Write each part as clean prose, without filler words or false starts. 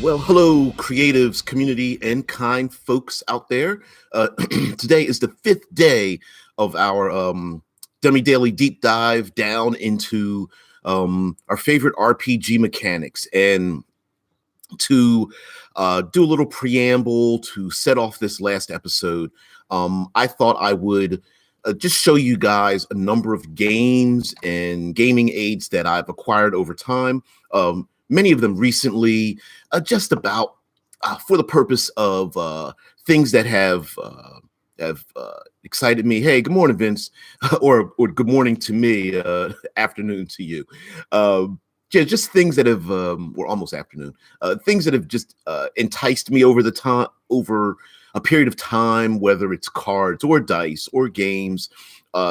Well, hello, creatives, community, and kind folks out there. Today is the fifth day of our demi-daily deep dive down into our favorite RPG mechanics. And to do a little preamble to set off this last episode, I thought I would just show you guys a number of games and gaming aids that I've acquired over time. Many of them recently, just about for the purpose of things that have excited me. Hey, good morning, Vince, or good morning to me, afternoon to you. Yeah, just things that have, or almost afternoon, things that have just enticed me over a period of time, whether it's cards or dice or games,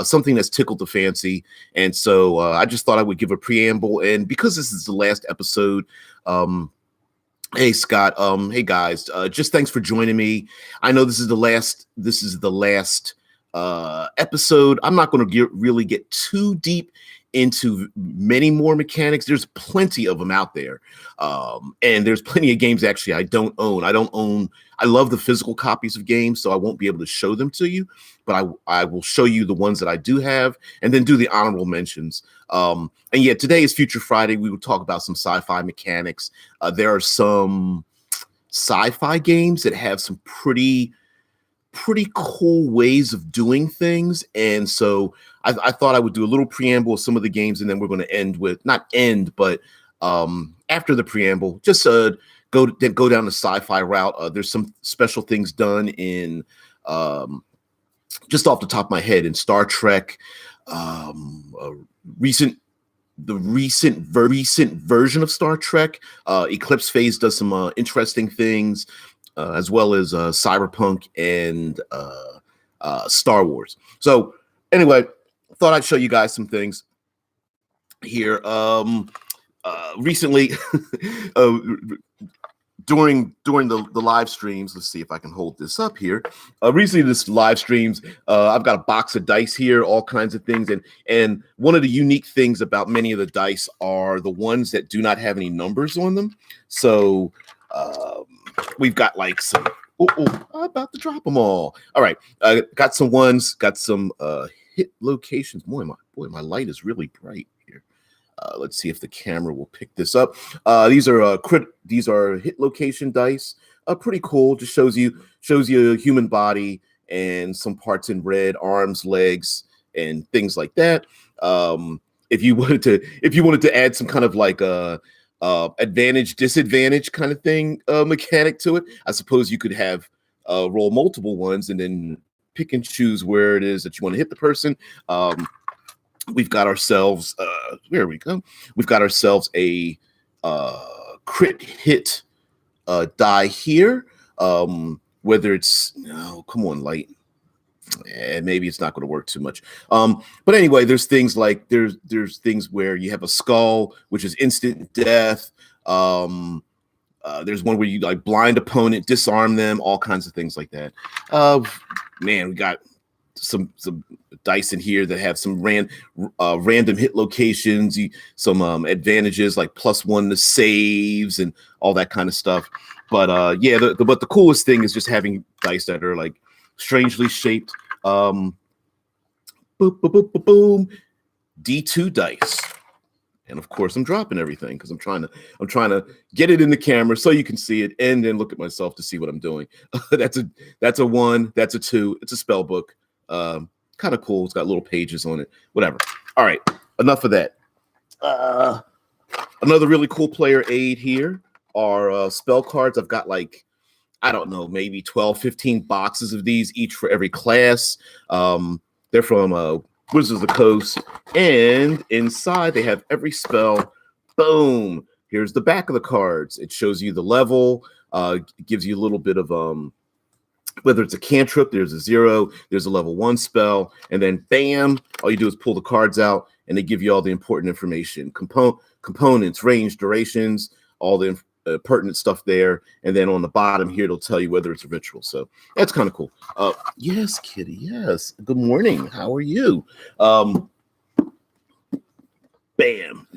something that's tickled the fancy. And so I just thought I would give a preamble. And because this is the last episode, hey Scott, hey guys, just thanks for joining me. I know this is the last episode. I'm not going to really get too deep into many more mechanics. There's plenty of them out there, and there's plenty of games actually I don't own. I love the physical copies of games, so I won't be able to show them to you, but I will show you the ones that I do have, and then do the honorable mentions. And yeah, today is Future Friday. We will talk about some sci-fi mechanics. There are some sci-fi games that have some pretty cool ways of doing things, and so I thought I would do a little preamble of some of the games, and then we're going to end with but after the preamble, just go down the sci-fi route. There's some special things done in just off the top of my head in Star Trek. Recent version of Star Trek, Eclipse Phase does some interesting things, as well as Cyberpunk and Star Wars. So anyway, thought I'd show you guys some things here. Recently, during the live streams, let's see if I can hold this up here. Recently, this live streams, I've got a box of dice here, all kinds of things, and one of the unique things about many of the dice are the ones that do not have any numbers on them. So we've got like some. I'm about to drop them all. All right, got some ones, got some hit locations. Boy, my light is really bright here. Let's see if the camera will pick this up. These are hit location dice. Pretty cool. Just shows you a human body and some parts in red, arms, legs, and things like that. If you wanted to add some kind of like advantage disadvantage kind of thing, mechanic to it, I suppose you could have roll multiple ones and then pick and choose where it is that you want to hit the person. We've got ourselves there we go. We've got ourselves a crit hit die here. Whether it's come on, light. And maybe it's not going to work too much. But anyway, there's things like there's things where you have a skull, which is instant death. There's one where you like blind opponent, disarm them, all kinds of things like that. Man, we got some dice in here that have some random hit locations, some advantages like +1 to saves and all that kind of stuff. But yeah, but the coolest thing is just having dice that are like strangely shaped. Boom, boom, boom, boom, boom. D2 dice. And of course, I'm dropping everything because I'm trying to get it in the camera so you can see it, and then look at myself to see what I'm doing. That's a 1. That's a 2. It's a spell book. Kind of cool. It's got little pages on it. Whatever. All right. Enough of that. Another really cool player aid here are spell cards. I've got like, I don't know, maybe 12, 15 boxes of these, each for every class. They're from Wizards of the Coast, and inside they have every spell. Boom. Here's the back of the cards. It shows you the level, gives you a little bit of whether it's a cantrip, there's a 0, there's a level 1 spell, and then bam, all you do is pull the cards out and they give you all the important information, components, range, durations, all the pertinent stuff there. And then on the bottom here, it'll tell you whether it's a ritual. So that's kind of cool. Yes, Kitty. Yes. Good morning. How are you? Bam.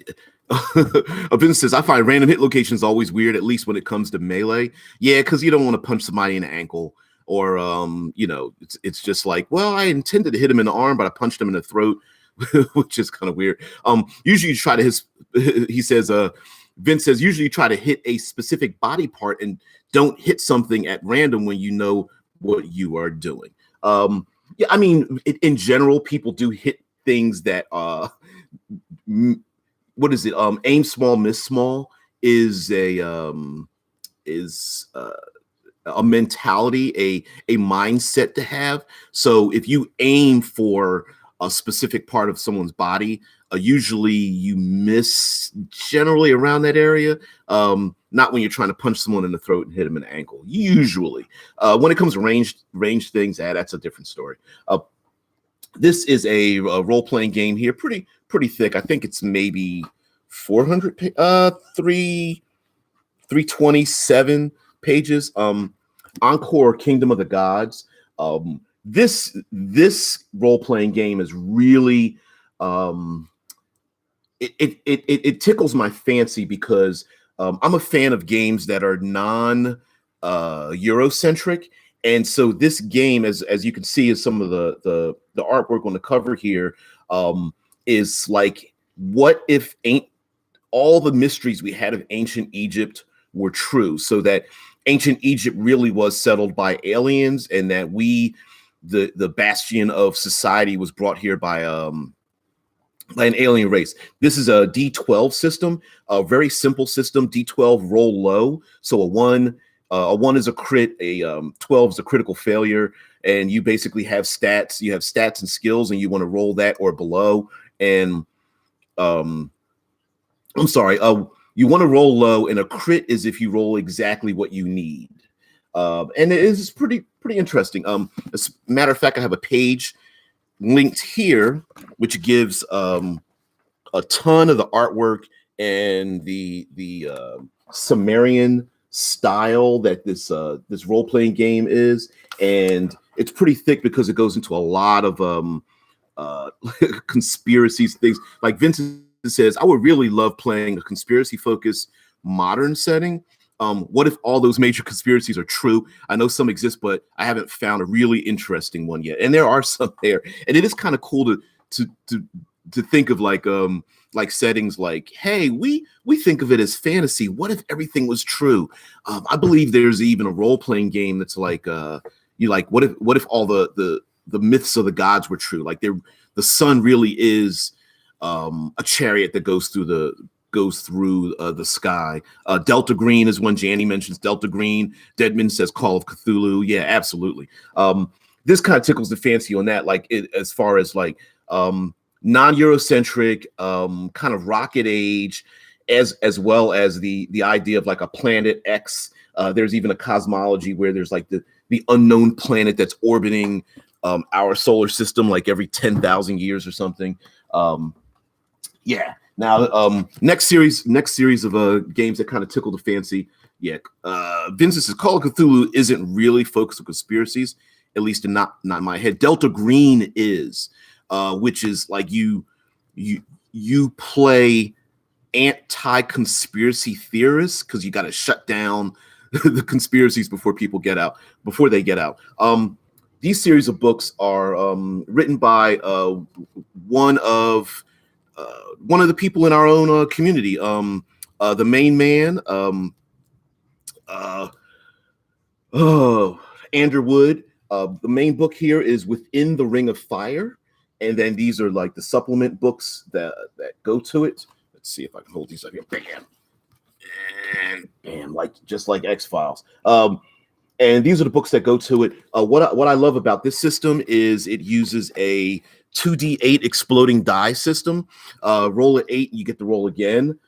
Vince says, I find random hit locations always weird, at least when it comes to melee. Yeah, because you don't want to punch somebody in the ankle, or it's just like, well, I intended to hit him in the arm, but I punched him in the throat, which is kind of weird. Usually you try to he says, Vince says, usually you try to hit a specific body part and don't hit something at random when you know what you are doing. Yeah, I mean, in general, people do hit things that what is it? Aim small, miss small is a mentality, a mindset to have. So if you aim for a specific part of someone's body, usually you miss generally around that area. Not when you're trying to punch someone in the throat and hit them in the ankle. Usually, when it comes to range things, that's a different story. This is a role-playing game here, pretty thick. I think it's maybe 327 pages. Encore Kingdom of the Gods. This role-playing game is really it tickles my fancy because I'm a fan of games that are non Eurocentric. And so this game, as you can see, is some of the artwork on the cover here, is like, what if all the mysteries we had of ancient Egypt were true? So that ancient Egypt really was settled by aliens, and that the bastion of society was brought here by an alien race. This is a D12 system, a very simple system. D12 roll low, so a 1 is a crit, a 12 is a critical failure, and you basically have stats. You have stats and skills, and you want to roll that or below. And I'm sorry, you want to roll low, and a crit is if you roll exactly what you need. And it is pretty interesting. As a matter of fact, I have a page linked here, which gives a ton of the artwork and the Sumerian style that this role-playing game is, and it's pretty thick because it goes into a lot of conspiracies, things like Vincent says, I would really love playing a conspiracy-focused modern setting. What if all those major conspiracies are true? I know some exist, but I haven't found a really interesting one yet. And there are some there, and it is kind of cool to think of like settings like, hey, we think of it as fantasy. What if everything was true? I believe there's even a role-playing game that's like what if all the myths of the gods were true? Like the sun really is a chariot that goes through the sky. Delta Green is one. Janny mentions Delta Green. Deadman says Call of Cthulhu. Yeah, absolutely. This kind of tickles the fancy on that, like as far as like non-Eurocentric, kind of Rocket Age, as well as the idea of like a Planet X. There's even a cosmology where there's like the unknown planet that's orbiting our solar system like every 10,000 years or something. Yeah. Now, next series of games that kind of tickle the fancy. Yeah, Vincent says Call of Cthulhu isn't really focused on conspiracies, at least in not in my head. Delta Green is, which is like you play anti-conspiracy theorists because you got to shut down the conspiracies before they get out. These series of books are written by one of the people in our own community, the main man, Andrew Wood. The main book here is Within the Ring of Fire, and then these are like the supplement books that go to it. Let's see if I can hold these up here. Bam, and bam, just like X-Files. And these are the books that go to it. What I love about this system is it uses a 2d8 exploding die system. Roll at 8, you get to roll again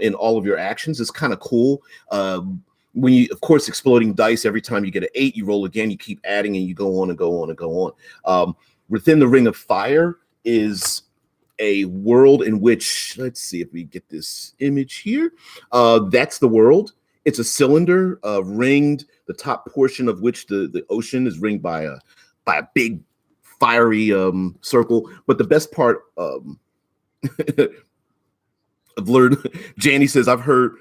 in all of your actions. It's kind of cool. When you, of course, exploding dice, every time you get an 8, you roll again, you keep adding, and you go on and go on and go on. Within the Ring of Fire is a world in which, let's see if we get this image here. That's the world. It's a cylinder ringed, the top portion of which the ocean is ringed by a big fiery circle. But the best part I've learned. Janny says I've heard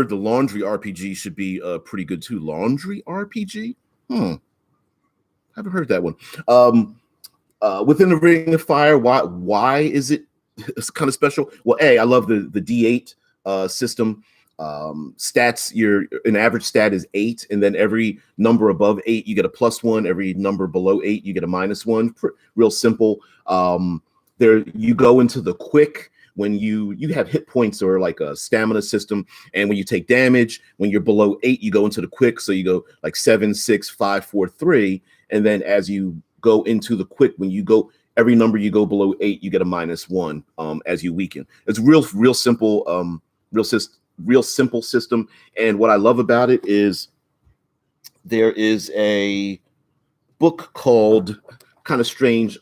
the laundry RPG should be pretty good too. Laundry RPG? I haven't heard that one. Within the Ring of Fire, why is it it's kind of special? Well, I love the D8 system. Stats, an average stat is 8, and then every number above 8 you get a +1. Every number below 8 you get a -1. Real simple. There you go into the quick when you have hit points or like a stamina system, and when you take damage, when you're below 8 you go into the quick, so you go like 7, 6, 5, 4, 3, and then as you go into the quick, when you go every number you go below 8 you get a -1 as you weaken. It's real simple, real simple system. And what I love about it is there is a book called kind of strange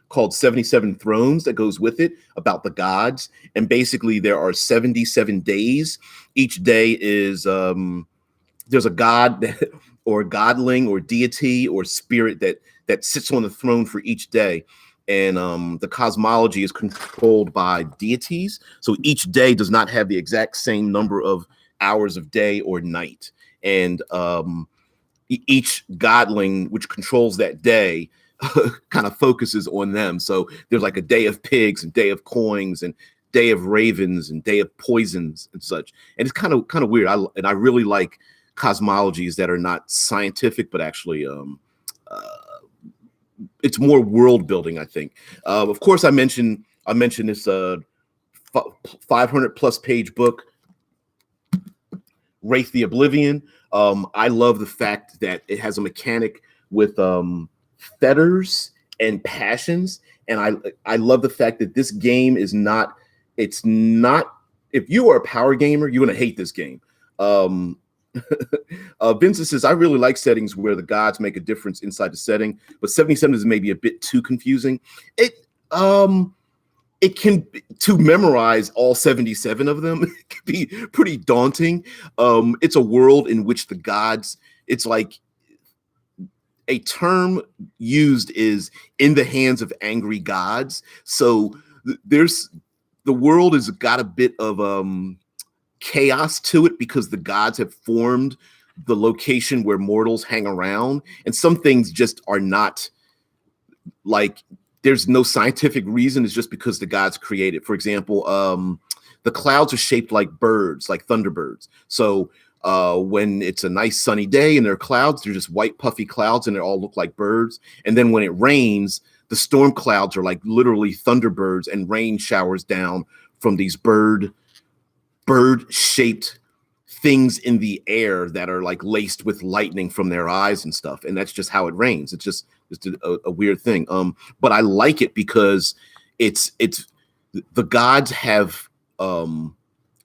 called 77 Thrones that goes with it about the gods. And basically there are 77 days. Each day is there's a god that, or godling or deity or spirit that sits on the throne for each day. And the cosmology is controlled by deities. So each day does not have the exact same number of hours of day or night. And each godling, which controls that day, kind of focuses on them. So there's like a day of pigs and day of coins and day of ravens and day of poisons and such. And it's kind of weird. I really like cosmologies that are not scientific, but actually it's more world building, I think. Of course, I mentioned this 500 plus page book, Wraith the Oblivion. I love the fact that it has a mechanic with fetters and passions, and I love the fact that this game is not. It's not. If you are a power gamer, you're gonna hate this game. Vincent says, I really like settings where the gods make a difference inside the setting, but 77 is maybe a bit too confusing. It can, to memorize all 77 of them, it can be pretty daunting. It's a world in which the gods, it's like a term used is in the hands of angry gods. So the world has got a bit of chaos to it because the gods have formed the location where mortals hang around, and some things just are not, like, there's no scientific reason. It's just because the gods created. For example, the clouds are shaped like birds, like thunderbirds. So when it's a nice sunny day and there are clouds, they're just white puffy clouds and they all look like birds. And then when it rains, the storm clouds are like literally thunderbirds, and rain showers down from these bird-shaped things in the air that are like laced with lightning from their eyes and stuff. And that's just how it rains. It's just a weird thing. But I like it because it's the gods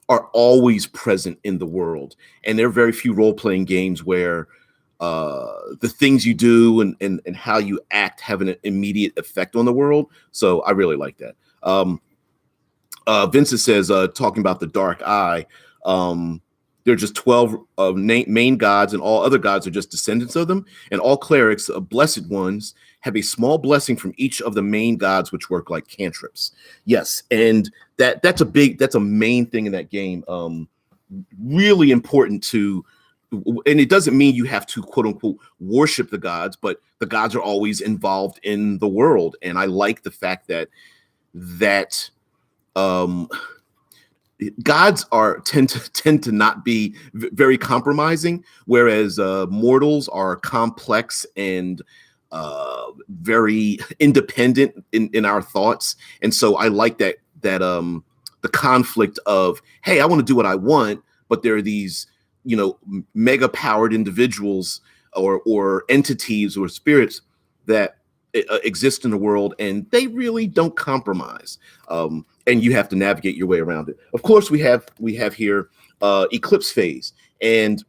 are always present in the world. And there are very few role-playing games where the things you do and how you act have an immediate effect on the world. So I really like that. Vincent says, talking about the Dark Eye, there are just 12 main gods, and all other gods are just descendants of them. And all clerics, blessed ones, have a small blessing from each of the main gods, which work like cantrips. Yes, and that's a main thing in that game. Really important to, and it doesn't mean you have to quote unquote worship the gods, but the gods are always involved in the world. And I like the fact that gods tend to not be very compromising, whereas mortals are complex and very independent in our thoughts. And so I like that the conflict of, hey, I want to do what I want, but there are these, mega powered individuals or entities or spirits that exist in the world, and they really don't compromise. And you have to navigate your way around it. Of course, we have here Eclipse Phase. And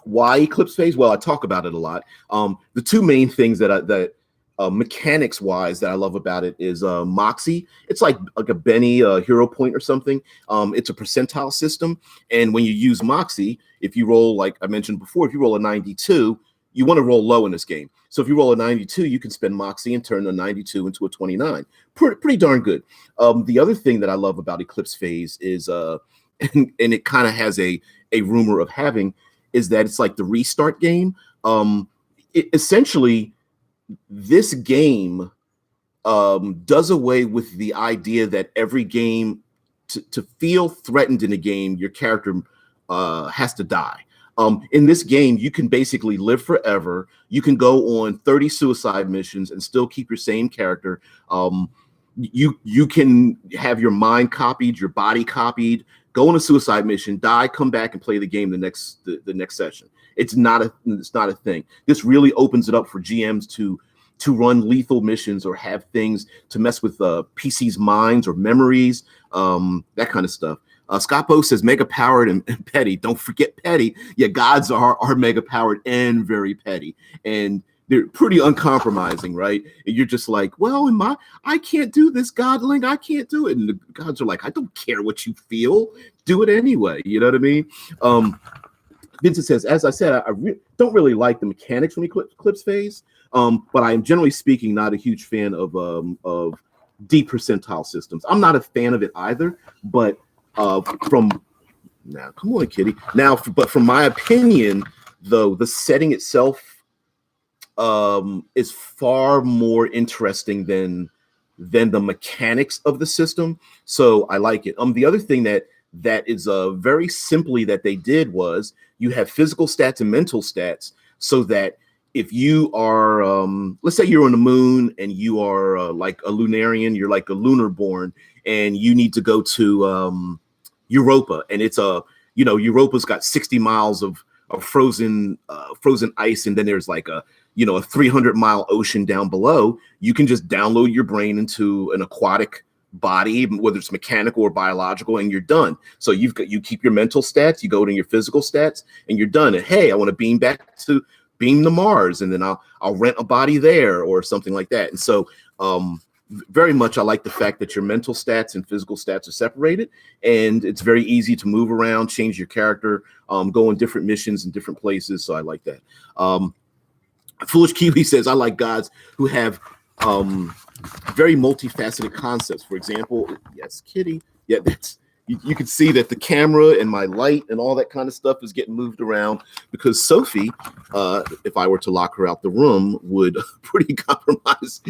why Eclipse Phase? Well, I talk about it a lot. The two main things that mechanics wise that I love about it is Moxie. It's like a Benny hero point or something. It's a percentile system, and when you use Moxie, if you roll, like I mentioned before, if you roll a 92, you want to roll low in this game. So if you roll a 92, you can spend Moxie and turn a 92 into a 29. Pretty darn good. The other thing that I love about Eclipse Phase is, and it kind of has a rumor of having, is that it's like the restart game. Essentially, this game does away with the idea that every game, to feel threatened in a game, your character has to die. In this game, you can basically live forever. You can go on 30 suicide missions and still keep your same character. You can have your mind copied, your body copied, go on a suicide mission, die, come back and play the game the next session. It's not a thing. This really opens it up for GMs to run lethal missions or have things to mess with PC's minds or memories, that kind of stuff. Scott Poe says mega powered and petty. Don't forget petty. Yeah, gods are mega powered and very petty, and they're pretty uncompromising, right? And you're just like, well, I can't do this, godling. I can't do it. And the gods are like, I don't care what you feel. Do it anyway. You know what I mean? Vincent says, as I said, I don't really like the mechanics from Eclipse Phase, but I am generally speaking not a huge fan of D percentile systems. I'm not a fan of it either, but from now, come on, Kitty. Now, but from my opinion, though, the setting itself is far more interesting than the mechanics of the system. So I like it. The other thing that is very simply that they did was you have physical stats and mental stats, so that if you are, let's say you're on the moon and you are like a lunarian, you're like a lunar born, and you need to go to Europa, and it's Europa's got 60 miles of frozen ice, and then there's like a 300-mile ocean down below. You can just download your brain into an aquatic body, whether it's mechanical or biological, and you're done. So you keep your mental stats, you go to your physical stats, and you're done. And hey, I want to beam to Mars, and then I'll rent a body there or something like that. And so very much I like the fact that your mental stats and physical stats are separated, and it's very easy to move around, change your character, go on different missions in different places. So I like that. Foolish Kiwi says, I like gods who have very multifaceted concepts. For example, yes, Kitty. Yeah, that's you can see that the camera and my light and all that kind of stuff is getting moved around because Sophie, if I were to lock her out the room, would pretty compromise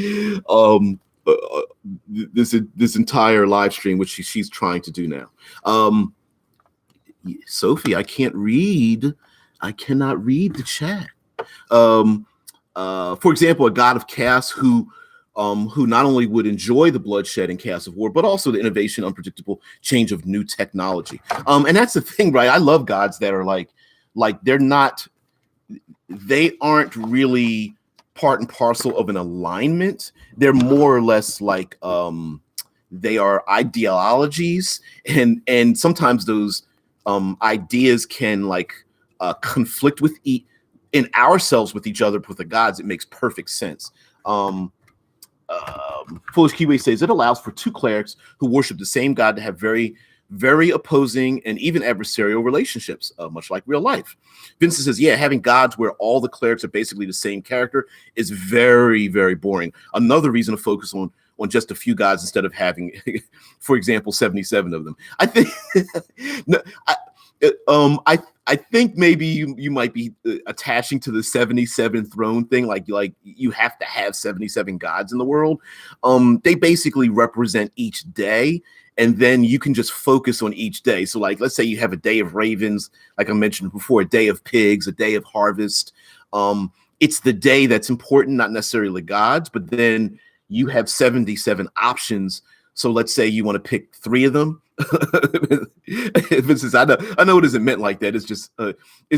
this entire live stream, which she's trying to do now. Sophie, I cannot read the chat. For example, a god of chaos who not only would enjoy the bloodshed and chaos of war, but also the innovation, unpredictable change of new technology. And that's the thing, right? I love gods that are like they aren't really part and parcel of an alignment. They're more or less like they are ideologies, and sometimes those ideas can conflict with in ourselves with each other. With the gods, it makes perfect sense. Foolish Kiwi says it allows for two clerics who worship the same god to have very, very opposing and even adversarial relationships, much like real life. Vincent says, yeah, having gods where all the clerics are basically the same character is very, very boring. Another reason to focus on just a few gods instead of having, for example, 77 of them. I think I think maybe you might be attaching to the 77 throne thing, like you have to have 77 gods in the world. They basically represent each day, and then you can just focus on each day. So let's say you have a day of ravens, like I mentioned before, a day of pigs, a day of harvest. It's the day that's important, not necessarily the gods, but then you have 77 options. So let's say you want to pick 3 of them. Vincent, I know it isn't meant like that. It's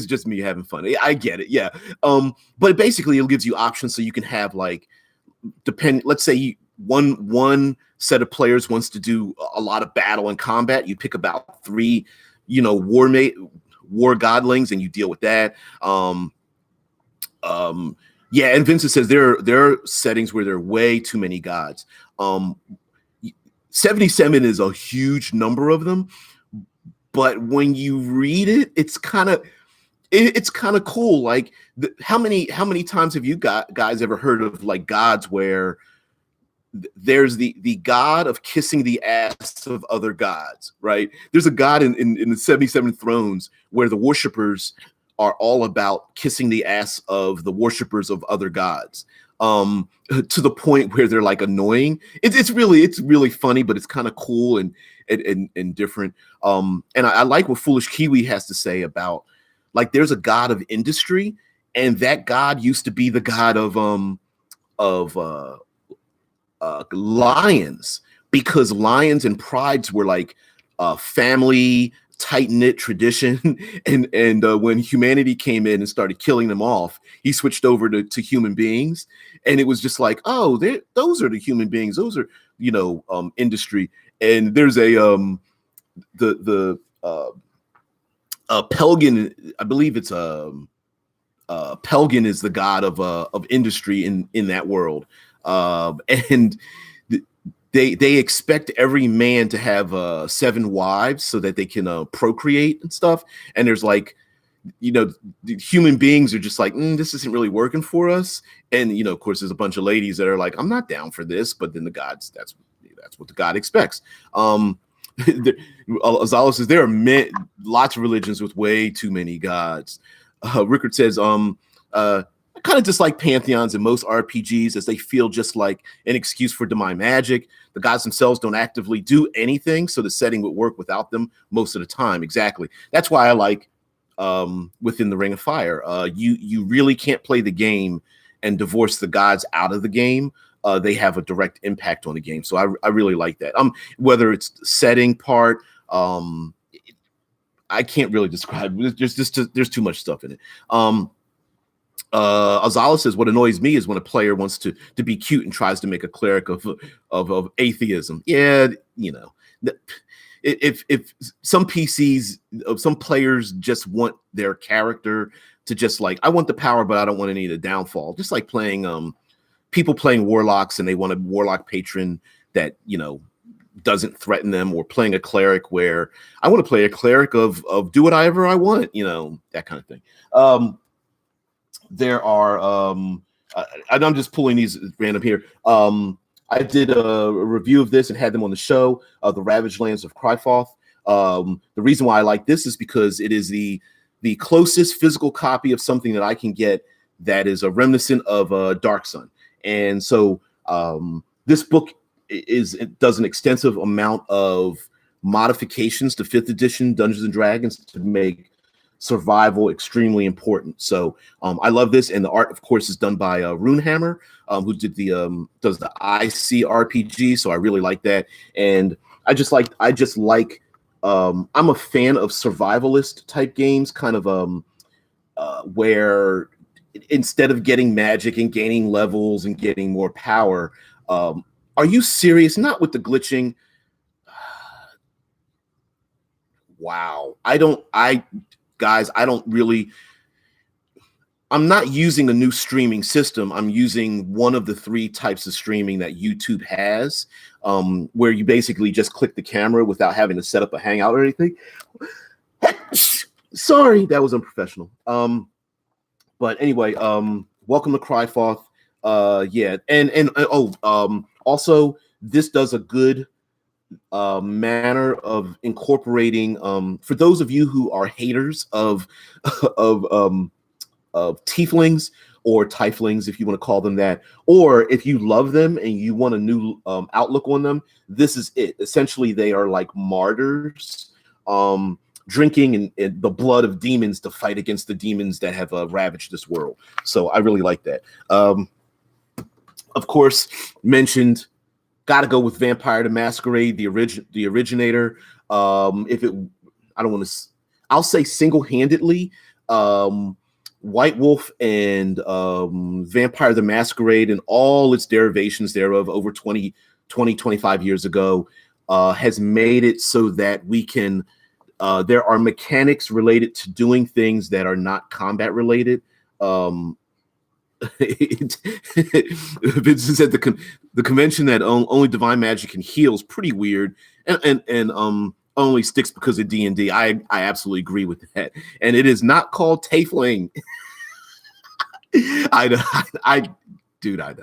just me having fun. I get it, yeah. But basically, it gives you options so you can have let's say one set of players wants to do a lot of battle and combat. You pick about 3, war godlings, and you deal with that. Yeah, and Vincent says there are settings where there are way too many gods. 77 is a huge number of them, but when you read it, it's kind of it's kind of cool. Like, how many times have you guys ever heard of like gods where there's the god of kissing the ass of other gods, right? There's a god in the 77 thrones where the worshipers are all about kissing the ass of the worshipers of other gods, to the point where they're like annoying. It's really funny, but it's kind of cool and different. And I like what Foolish Kiwi has to say about, like, there's a god of industry, and that god used to be the god of lions, because lions and prides were like family tight-knit tradition. and when humanity came in and started killing them off, he switched over to human beings, and it was just like, oh, those are the human beings, those are, industry. And there's a the Pelgan, I believe it's Pelgan is the god of industry in that world. And they expect every man to have 7 wives so that they can procreate and stuff. And there's like, the human beings are just like, this isn't really working for us. And of course, there's a bunch of ladies that are like, I'm not down for this. But then the gods, that's what the god expects. Azala says there are lots of religions with way too many gods. Rickard says, I kind of dislike pantheons in most RPGs, as they feel just like an excuse for demi magic. The gods themselves don't actively do anything, so the setting would work without them most of the time. Exactly. That's why I like Within the Ring of Fire. You really can't play the game and divorce the gods out of the game. They have a direct impact on the game, so I really like that. Whether it's the setting part, I can't really describe. There's too much stuff in it. Azala says, what annoys me is when a player wants to be cute and tries to make a cleric of atheism. Yeah, if some PCs, some players just want their character to just like, I want the power, but I don't want any of the downfall. Just like playing people playing warlocks, and they want a warlock patron that doesn't threaten them, or playing a cleric where I want to play a cleric of do whatever I want, that kind of thing. There are I'm just pulling these random here. I did a review of this and had them on the show, The Ravaged Lands of Cryfall. The reason why I like this is because it is the closest physical copy of something that I can get that is a reminiscent of Dark Sun. And so this book does an extensive amount of modifications to 5th edition Dungeons and Dragons to make survival extremely important. So I love this, and the art, of course, is done by Runehammer, who did does the IC RPG. So I really like that, and I just like I'm a fan of survivalist type games, kind of where instead of getting magic and gaining levels and getting more power, are you serious? Not with the glitching. Wow, I'm not using a new streaming system. I'm using one of the 3 types of streaming that YouTube has, where you basically just click the camera without having to set up a Hangout or anything. Sorry, that was unprofessional. But anyway, welcome to Cryfall. Yeah, and also this does a good manner of incorporating, for those of you who are haters of tieflings or tieflings, if you want to call them that, or if you love them and you want a new outlook on them, this is it. Essentially, they are like martyrs, drinking in the blood of demons to fight against the demons that have ravaged this world. So I really like that. Of course, mentioned, got to go with Vampire the Masquerade, the originator. I'll say single-handedly, White Wolf and Vampire the Masquerade and all its derivations thereof over 25 years ago has made it so that we can, there are mechanics related to doing things that are not combat related. Vincent said the convention that only divine magic can heal is pretty weird, and only sticks because of D&D. I absolutely agree with that. And it is not called Tiefling. Dude, I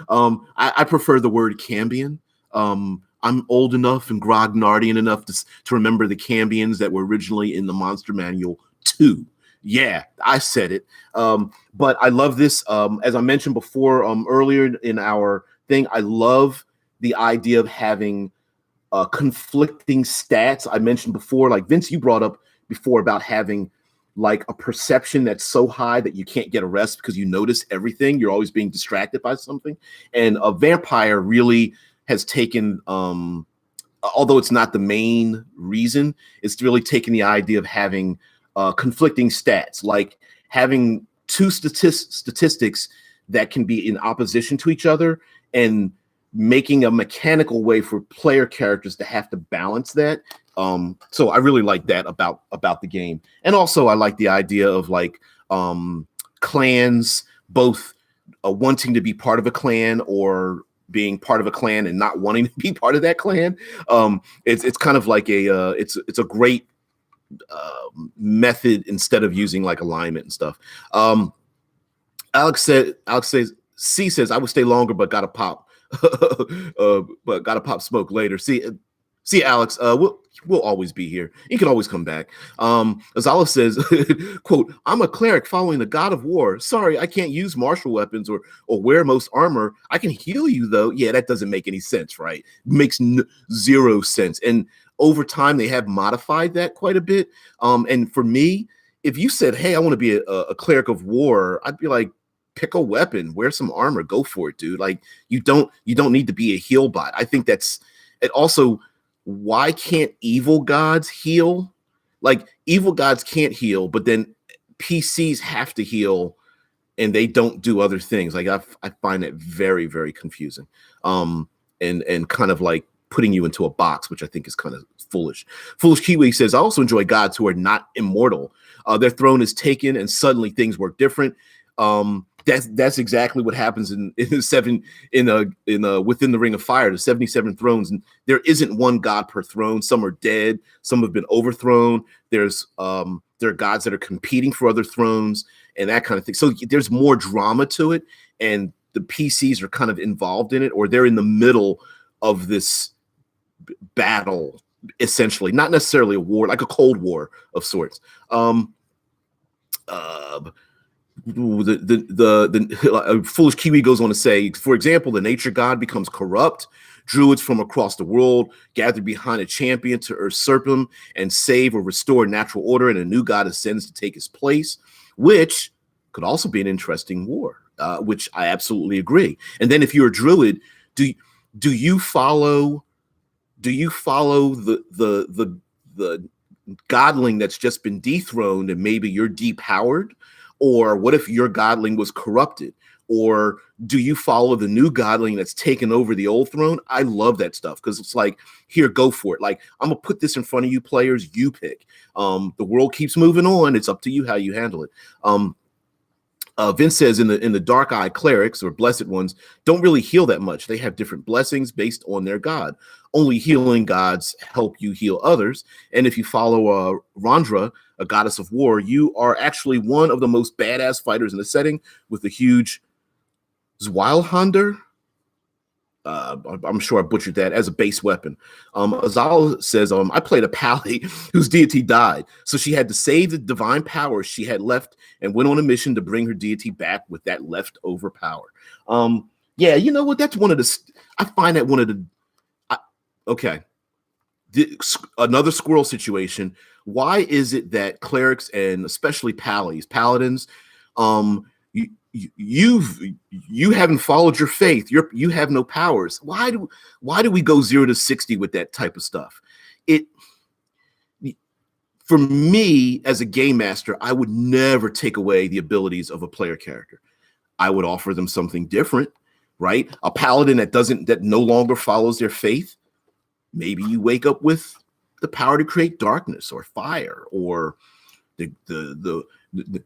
know. I prefer the word Cambion. I'm old enough and grognardian enough to remember the Cambions that were originally in the Monster Manual 2. Yeah, I said it. But I love this. As I mentioned before, earlier in our thing, I love the idea of having conflicting stats. I mentioned before, like Vince, you brought up before about having like a perception that's so high that you can't get a rest because you notice everything. You're always being distracted by something. And a vampire really has taken, although it's not the main reason, it's really taken the idea of having conflicting stats, like having two statistics that can be in opposition to each other and making a mechanical way for player characters to have to balance that. So I really like that about the game. And also I like the idea of like clans, both wanting to be part of a clan or being part of a clan and not wanting to be part of that clan. It's kind of like it's a great method instead of using like alignment and stuff. Alex says, C says, I would stay longer, but gotta pop. But gotta pop smoke later. See, Alex, we'll always be here. You can always come back. Azala says, quote, I'm a cleric following the god of war. Sorry, I can't use martial weapons or wear most armor. I can heal you though. Yeah, that doesn't make any sense, right? Makes zero sense. And over time, they have modified that quite a bit. And for me, if you said, hey, I want to be a cleric of war, I'd be like, pick a weapon, wear some armor, go for it, dude. Like you don't need to be a heal bot. I think that's it. Also, why can't evil gods heal? Like evil gods can't heal, but then PCs have to heal and they don't do other things. Like I find it very, very confusing. And kind of like putting you into a box, which I think is kind of foolish. Foolish Kiwi says, I also enjoy gods who are not immortal. Their throne is taken and suddenly things work different. That's exactly what happens in within the Ring of Fire, the 77 thrones, and there isn't one god per throne. Some are dead, some have been overthrown. There are gods that are competing for other thrones and that kind of thing. So there's more drama to it, and the PCs are kind of involved in it, or they're in the middle of this battle, essentially, not necessarily a war, like a Cold War of sorts. The Foolish Kiwi goes on to say, for example, the nature god becomes corrupt. Druids from across the world gather behind a champion to usurp him and save or restore natural order, and a new god ascends to take his place, which could also be an interesting war, which I absolutely agree. And then if you're a druid, do you follow the godling that's just been dethroned and maybe you're depowered? Or what if your godling was corrupted? Or do you follow the new godling that's taken over the old throne? I love that stuff because it's like, here, go for it. Like, I'm going to put this in front of you players. You pick. The world keeps moving on. It's up to you how you handle it. Vince says in the Dark Eye clerics or blessed ones don't really heal that much. They have different blessings based on their god. Only healing gods help you heal others. And if you follow Rondra, a goddess of war, you are actually one of the most badass fighters in the setting with a huge Zweihander. I'm sure I butchered that as a base weapon. Azal says, I played a pally whose deity died. So she had to save the divine power she had left and went on a mission to bring her deity back with that leftover power. Yeah, you know what? That's one of the, I find that one of the, okay. Another squirrel situation. Why is it that clerics and especially paladins, you haven't followed your faith. You have no powers. Why do we go 0 to 60 with that type of stuff? For me as a game master, I would never take away the abilities of a player character. I would offer them something different, right? A paladin that no longer follows their faith. Maybe you wake up with the power to create darkness or fire or The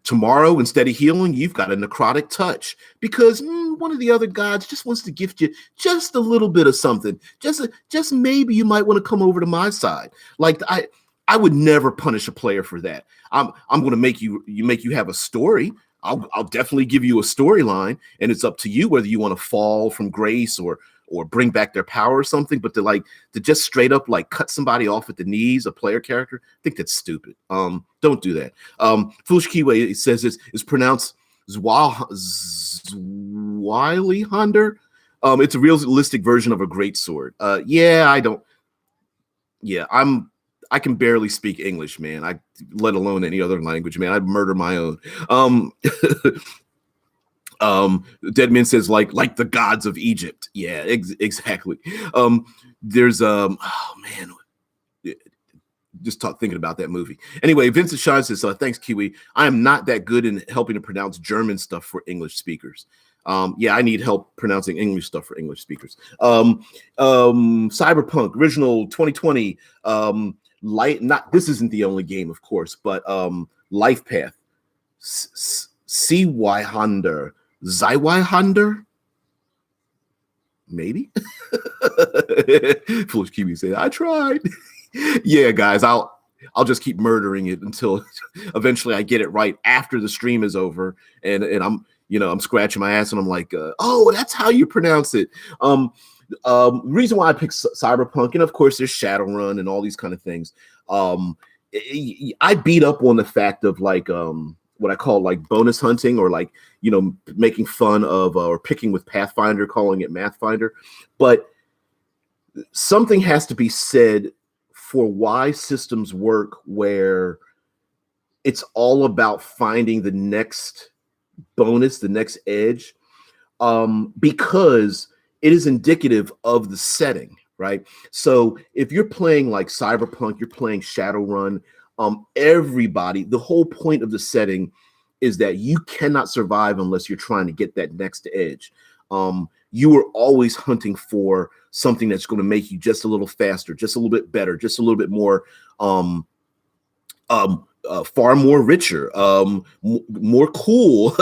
tomorrow, instead of healing, you've got a necrotic touch because one of the other gods just wants to gift you just a little bit of something. Just maybe you might want to come over to my side. Like I would never punish a player for that. I'm going to make you have a story. I'll definitely give you a storyline, and it's up to you whether you want to fall from grace or bring back their power or something. But to just straight up like cut somebody off at the knees, a player character, I think that's stupid. Don't do that. Foolish Kiwi says it's pronounced Zweihander. It's a realistic version of a great sword. I can barely speak English, man. Let alone any other language, man. I'd murder my own. Deadman says like the gods of Egypt. Yeah, exactly. There's oh man, just thinking about that movie. Anyway, Vincent Shine says, thanks, Kiwi. I am not that good in helping to pronounce German stuff for English speakers. Yeah, I need help pronouncing English stuff for English speakers. Cyberpunk original 2020. This isn't the only game, of course, but Life Path, Zweihander, maybe. Foolish Kiwi said, I tried. Yeah, guys, I'll just keep murdering it until eventually I get it right after the stream is over, and I'm scratching my ass and I'm like, oh, that's how you pronounce it. Reason why I picked Cyberpunk, and of course there's Shadowrun and all these kind of things. I beat up on the fact of what I call like bonus hunting, or making fun of or picking with Pathfinder, calling it Mathfinder. But something has to be said for why systems work where it's all about finding the next bonus, the next edge, because it is indicative of the setting, right? So if you're playing like Cyberpunk, you're playing Shadowrun, the whole point of the setting is that you cannot survive unless you're trying to get that next edge. You are always hunting for something that's going to make you just a little faster, just a little bit better, just a little bit more, far more richer, more cool.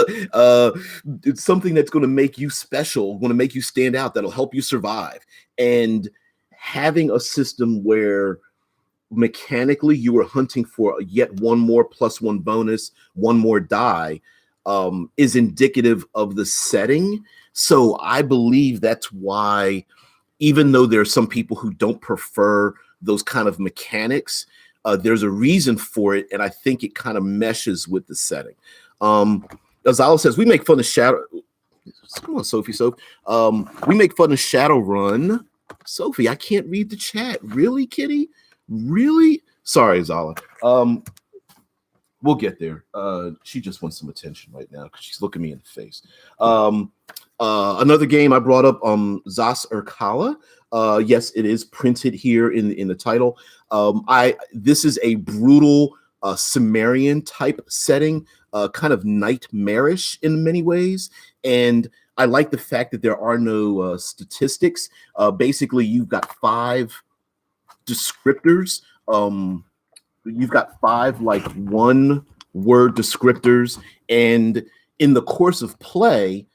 It's something that's going to make you special, going to make you stand out, that'll help you survive. And having a system where mechanically you are hunting for yet one more +1 bonus, one more die, is indicative of the setting. So I believe that's why, even though there are some people who don't prefer those kind of mechanics, there's a reason for it, and I think it kind of meshes with the setting. Gonzalo says, we make fun of Shadow. Come on, Sophie. We make fun of Shadowrun. Sophie, I can't read the chat. Really, kitty? Really? Sorry, Zala. We'll get there. She just wants some attention right now because she's looking me in the face. Another game I brought up, Zas Urkala. Yes, it is printed here in the title. This is a brutal Sumerian type setting, kind of nightmarish in many ways, and I like the fact that there are no statistics. Basically, you've got 5 descriptors. You've got 5 one-word descriptors, and in the course of play,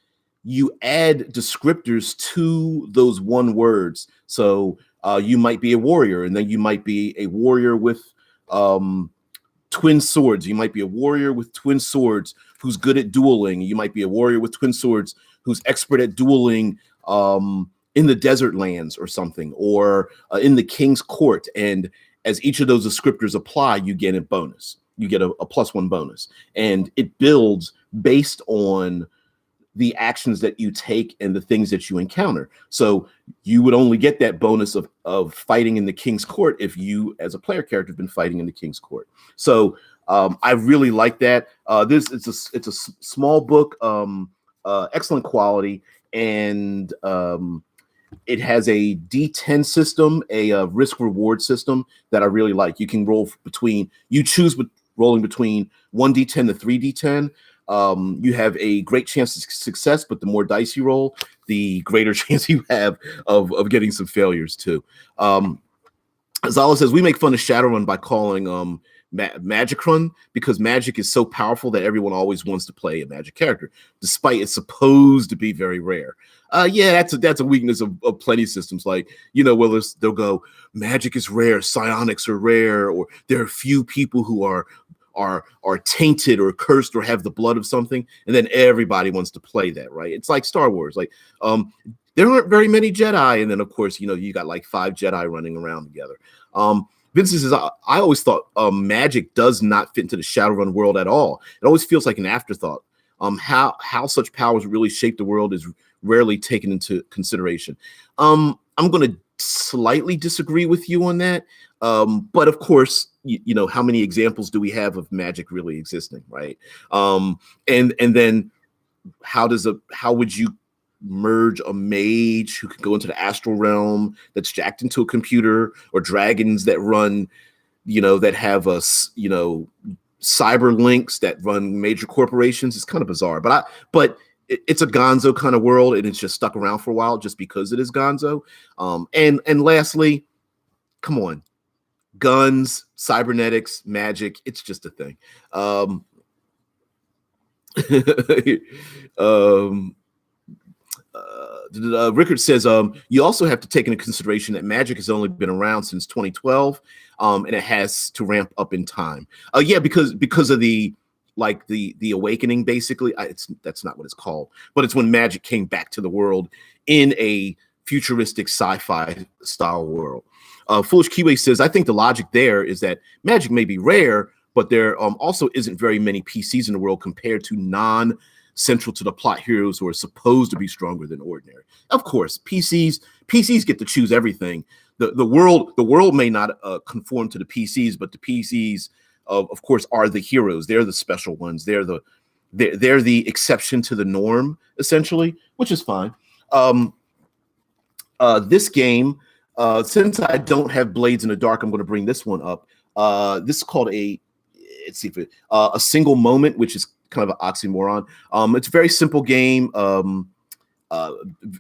you add descriptors to those one words. So you might be a warrior, and then you might be a warrior with twin swords. You might be a warrior with twin swords who's good at dueling. You might be a warrior with twin swords who's expert at dueling in the desert lands or something, or in the king's court. And as each of those descriptors apply, you get a bonus. You get a +1 bonus. And it builds based on the actions that you take and the things that you encounter. So you would only get that bonus of fighting in the king's court if you, as a player character, have been fighting in the king's court. So I really like that. It's a small book, excellent quality, and it has a D10 system, a risk reward system that I really like. You can choose rolling between 1d10 to 3d10. You have a great chance of success, but the more dice you roll, the greater chance you have of getting some failures too. Zala says, we make fun of Shadowrun by calling Magic Run, because Magic is so powerful that everyone always wants to play a Magic character, despite it's supposed to be very rare. Yeah, that's a weakness of plenty systems. Like, well, they'll go, Magic is rare, psionics are rare, or there are few people who are tainted or cursed or have the blood of something, and then everybody wants to play that, right? It's like Star Wars. Like, there aren't very many Jedi, and then of course, you got like 5 Jedi running around together. Vincent says, I always thought Magic does not fit into the Shadowrun world at all. It always feels like an afterthought. How such powers really shape the world is rarely taken into consideration. I'm going to slightly disagree with you on that. But of course, how many examples do we have of Magic really existing, right? And then how would you merge a mage who can go into the astral realm that's jacked into a computer, or dragons that run, that have cyber links that run major corporations? It's kind of bizarre, but it's a Gonzo kind of world, and it's just stuck around for a while just because it is Gonzo. And lastly, come on, guns, cybernetics, magic, it's just a thing. Rickard says, you also have to take into consideration that Magic has only been around since 2012, and it has to ramp up in time. Yeah, because of the awakening, basically. That's not what it's called, but it's when Magic came back to the world in a futuristic sci-fi style world. Foolish Kiwi says, I think the logic there is that Magic may be rare, but there also isn't very many PCs in the world compared to non-central to the plot heroes who are supposed to be stronger than ordinary. Of course, PCs get to choose everything. The world may not conform to the PCs, but the PCs of course are the heroes. They're the special ones. They're the exception to the norm, essentially, which is fine. This game, since I don't have Blades in the Dark, I'm going to bring this one up. This is called a single moment, which is kind of an oxymoron. It's a very simple game,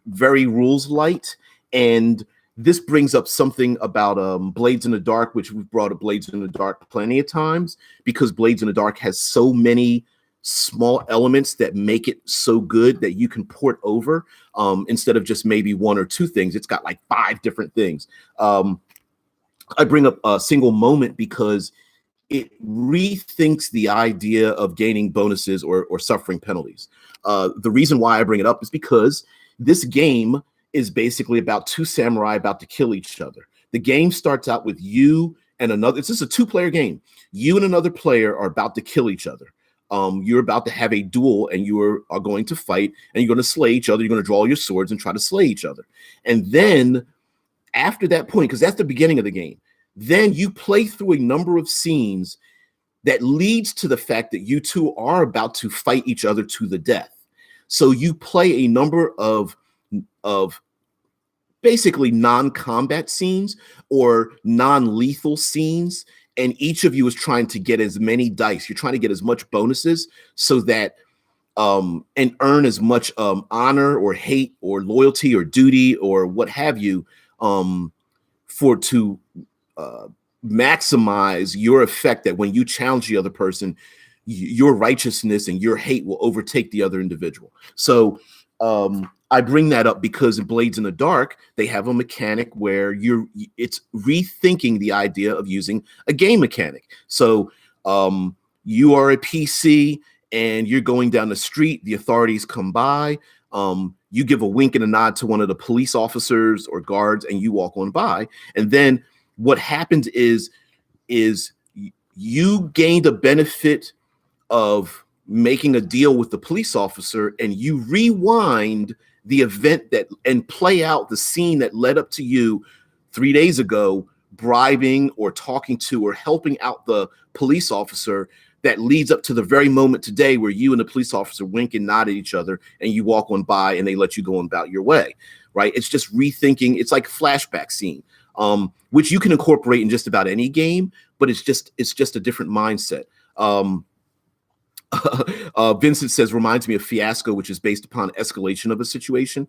very rules light, and this brings up something about Blades in the Dark, which we've brought up Blades in the Dark plenty of times, because Blades in the Dark has so many small elements that make it so good that you can port over, instead of just maybe 1 or 2 things. It's got like 5 different things. I bring up a single moment because it rethinks the idea of gaining bonuses or suffering penalties. The reason why I bring it up is because this game is basically about 2 samurai about to kill each other. The game starts out with you and another. It's just a 2-player game. You and another player are about to kill each other. You're about to have a duel, and you are going to fight, and you're going to slay each other. You're going to draw your swords and try to slay each other. And then after that point, because that's the beginning of the game, then you play through a number of scenes that leads to the fact that you two are about to fight each other to the death. So you play a number of basically non-combat scenes or non-lethal scenes, and each of you is trying to get as many dice. You're trying to get as much bonuses so that and earn as much honor or hate or loyalty or duty or what have you, to maximize your effect, that when you challenge the other person, your righteousness and your hate will overtake the other individual. So I bring that up because in Blades in the Dark, they have a mechanic where it's rethinking the idea of using a game mechanic. So you are a PC and you're going down the street, the authorities come by, you give a wink and a nod to one of the police officers or guards, and you walk on by. And then what happens is you gained a benefit of making a deal with the police officer, and you rewind the event and play out the scene that led up to you 3 days ago, bribing or talking to or helping out the police officer, that leads up to the very moment today where you and the police officer wink and nod at each other, and you walk on by and they let you go on about your way, right? It's just rethinking. It's like a flashback scene, which you can incorporate in just about any game, but it's just a different mindset. Vincent says, reminds me of Fiasco, which is based upon escalation of a situation.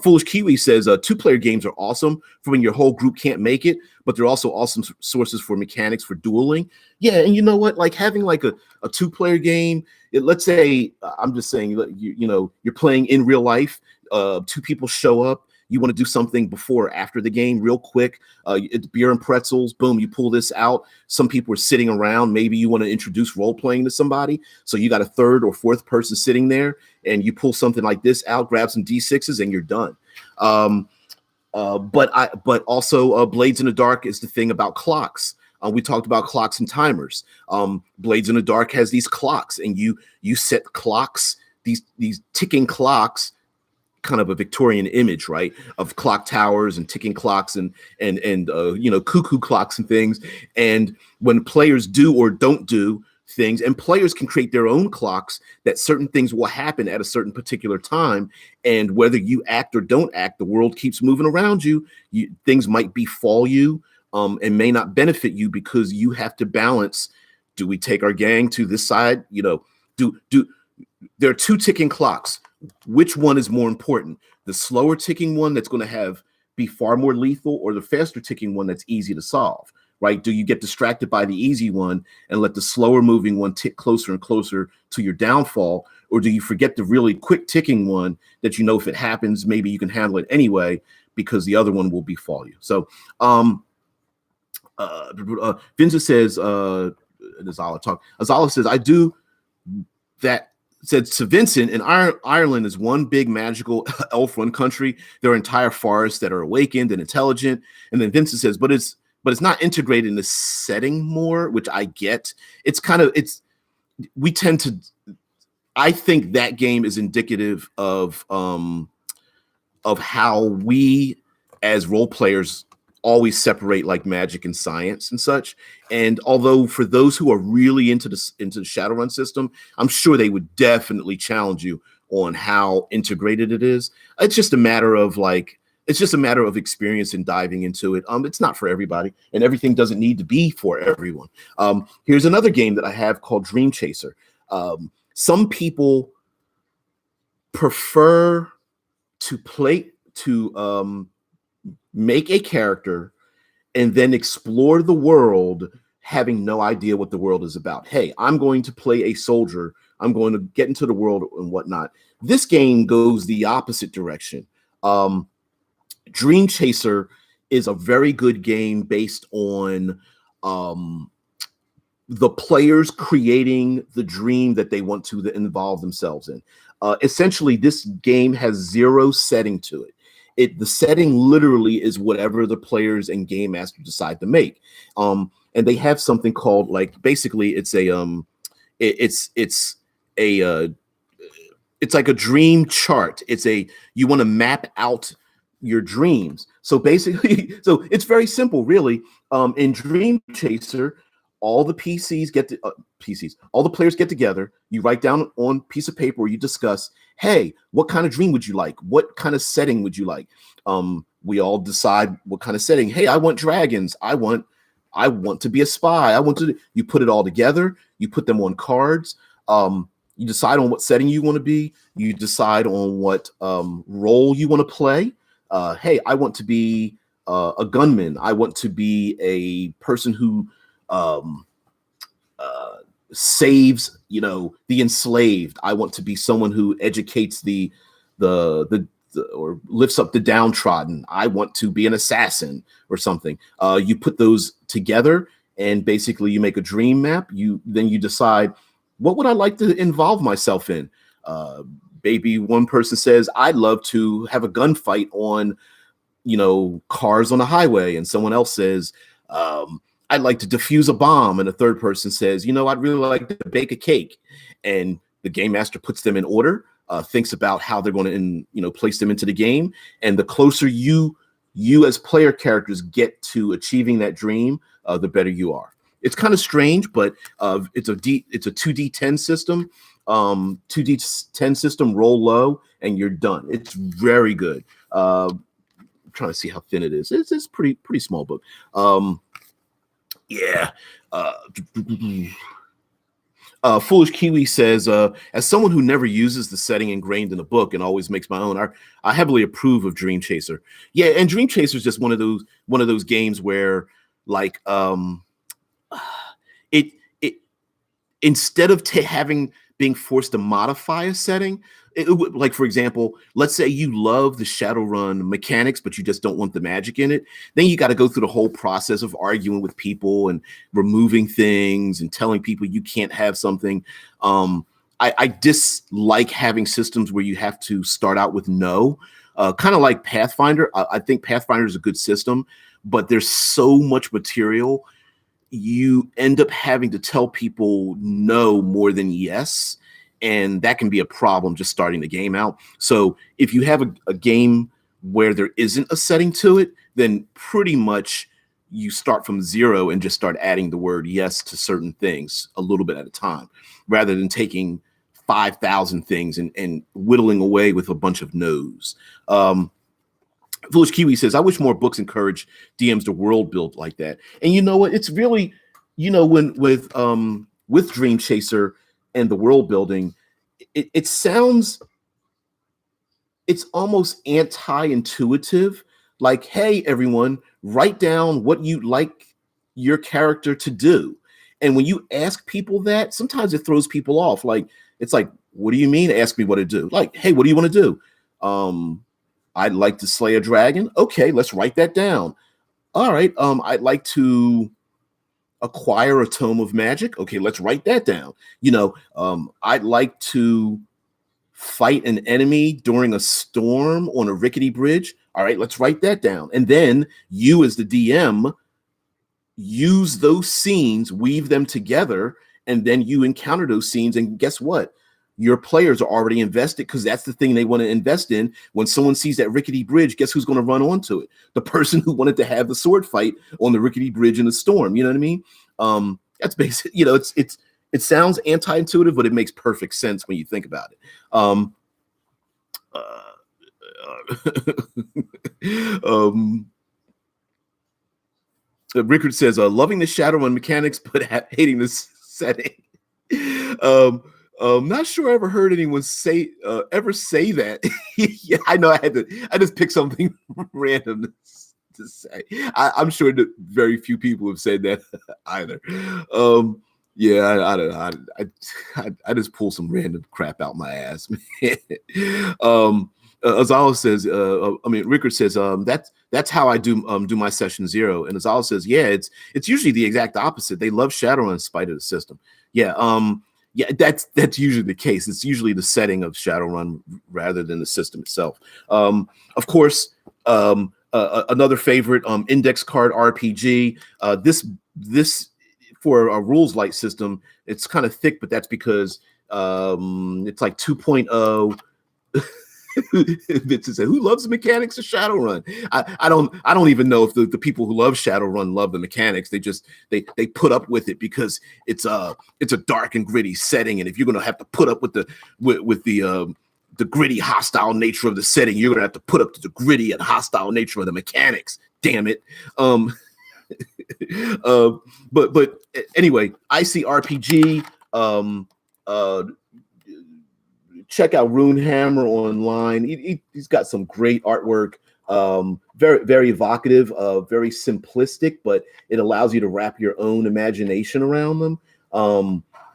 Foolish Kiwi says, two-player games are awesome for when your whole group can't make it, but they're also awesome sources for mechanics for dueling. Yeah, and you know what? Like having like a two-player game, let's say, I'm just saying, you're playing in real life, two people show up, you want to do something before or after the game real quick. It's beer and pretzels. Boom, you pull this out. Some people are sitting around. Maybe you want to introduce role playing to somebody. So you got a third or fourth person sitting there and you pull something like this out, grab some D6s and you're done. But also Blades in the Dark is the thing about clocks. We talked about clocks and timers. Blades in the Dark has these clocks and you set clocks, these ticking clocks, kind of a Victorian image, right, of clock towers and ticking clocks and cuckoo clocks and things. And when players do or don't do things, and players can create their own clocks that certain things will happen at a certain particular time, and whether you act or don't act, the world keeps moving around you. Things might befall you and may not benefit you because you have to balance. Do we take our gang to this side? There are two ticking clocks. Which one is more important? The slower ticking one that's going to be far more lethal, or the faster ticking one that's easy to solve, right? Do you get distracted by the easy one and let the slower moving one tick closer and closer to your downfall? Or do you forget the really quick ticking one that you know if it happens, maybe you can handle it anyway because the other one will befall you? So Vincent says, Azala says, I do that. Said to Vincent, in Ireland is one big magical elf-run country. There are entire forests that are awakened and intelligent. And then Vincent says, but it's not integrated in the setting more, which I get. I think that game is indicative of how we as role players always separate like magic and science and such. And although for those who are really into the Shadowrun system, I'm sure they would definitely challenge you on how integrated it is. It's just a matter of experience and diving into it. It's not for everybody, and everything doesn't need to be for everyone. Here's another game that I have called Dream Chaser. Some people prefer to make a character and then explore the world having no idea what the world is about. Hey, I'm going to play a soldier. I'm going to get into the world and whatnot. This game goes the opposite direction. Dream Chaser is a very good game based on the players creating the dream that they want to involve themselves in. Essentially, this game has zero setting to it. The setting literally is whatever the players and game master decide to make. And they have something called, like, basically it's like a dream chart. You want to map out your dreams. So basically, so it's very simple, really. In Dream Chaser, all the all the players get together. You write down on a piece of paper where you discuss, hey, what kind of dream would you like? What kind of setting would you like? We all decide what kind of setting. Hey, I want dragons. I want to be a spy. You put it all together. You put them on cards. You decide on what setting you want to be. You decide on what role you want to play. Hey, I want to be a gunman. I want to be a person who saves, the enslaved. I want to be someone who educates the or lifts up the downtrodden. I want to be an assassin or something. You put those together and basically you make a dream map. Then you decide, what would I like to involve myself in? Maybe one person says, I'd love to have a gunfight on, cars on a highway. And someone else says, I'd like to defuse a bomb. And a third person says, I'd really like to bake a cake. And the game master puts them in order, thinks about how they're going to, place them into the game. And the closer you as player characters get to achieving that dream, the better you are. It's kind of strange, but it's a 2D10 system. 2D10 system, roll low, and you're done. It's very good. I'm trying to see how thin it is. It's pretty small book. Yeah. Foolish Kiwi says, as someone who never uses the setting ingrained in the book and always makes my own, I heavily approve of Dream Chaser. Yeah, and Dream Chaser is just one of those games where, like, it instead of having being forced to modify a setting, like, for example, let's say you love the Shadowrun mechanics, but you just don't want the magic in it. Then you got to go through the whole process of arguing with people and removing things and telling people you can't have something. I dislike having systems where you have to start out with no, kind of like Pathfinder. I think Pathfinder is a good system, but there's so much material. You end up having to tell people no more than yes, and that can be a problem just starting the game out. So if you have a game where there isn't a setting to it, then pretty much you start from zero and just start adding the word yes to certain things a little bit at a time, rather than taking 5,000 things and whittling away with a bunch of no's. Foolish Kiwi says, I wish more books encourage DMs to world build like that. And you know what? It's really, when with Dream Chaser and the world building, it sounds, it's almost anti-intuitive. Like, hey, everyone, write down what you'd like your character to do. And when you ask people that, sometimes it throws people off. Like, it's like, what do you mean? Ask me what to do. Like, hey, what do you want to do? I'd like to slay a dragon. Okay, let's write that down. All right. I'd like to acquire a tome of magic. Okay, let's write that down. I'd like to fight an enemy during a storm on a rickety bridge. All right, let's write that down. And then you, as the DM, use those scenes, weave them together, and then you encounter those scenes. And guess what? Your players are already invested because that's the thing they want to invest in. When someone sees that rickety bridge, guess who's going to run onto it? The person who wanted to have the sword fight on the rickety bridge in the storm. You know what I mean? That's basic. It sounds anti-intuitive, but it makes perfect sense when you think about it. Rickard says, loving the Shadowrun mechanics, but hating this setting. Not sure I ever heard anyone ever say that. Yeah, I know I just picked something random to say. I'm sure that very few people have said that either. Yeah, I don't know. I just pull some random crap out my ass, man. Azala says, Rickard says, that's how I do my session 0. And Azala says, yeah, it's usually the exact opposite. They love Shadowrun in spite of the system. Yeah, that's usually the case. It's usually the setting of Shadowrun rather than the system itself. Of course, another favorite, index card RPG. This for a rules light system, it's kind of thick, but that's because it's like 2.0. Vincent said, who loves the mechanics of Shadowrun? I don't even know if the people who love Shadowrun love the mechanics. They put up with it because it's a dark and gritty setting, and if you're gonna have to put up with the gritty, hostile nature of the setting, you're gonna have to put up to the gritty and hostile nature of the mechanics. Damn it. But anyway, ICRPG. Check out Runehammer online. He's got some great artwork. Very, very evocative, very simplistic, but it allows you to wrap your own imagination around them.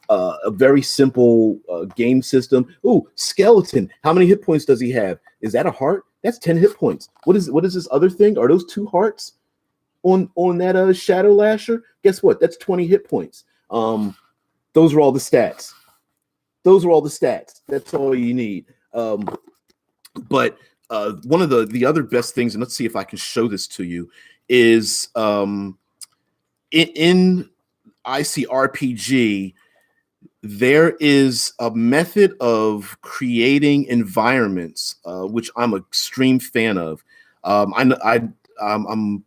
A very simple game system. Ooh, skeleton. How many hit points does he have? Is that a heart? That's 10 hit points. What is this other thing? Are those 2 hearts on that Shadow Lasher? Guess what? That's 20 hit points. Those are all the stats. That's all you need. But one of the other best things, and let's see if I can show this to you, is in ICRPG, there is a method of creating environments, which I'm an extreme fan of. I'm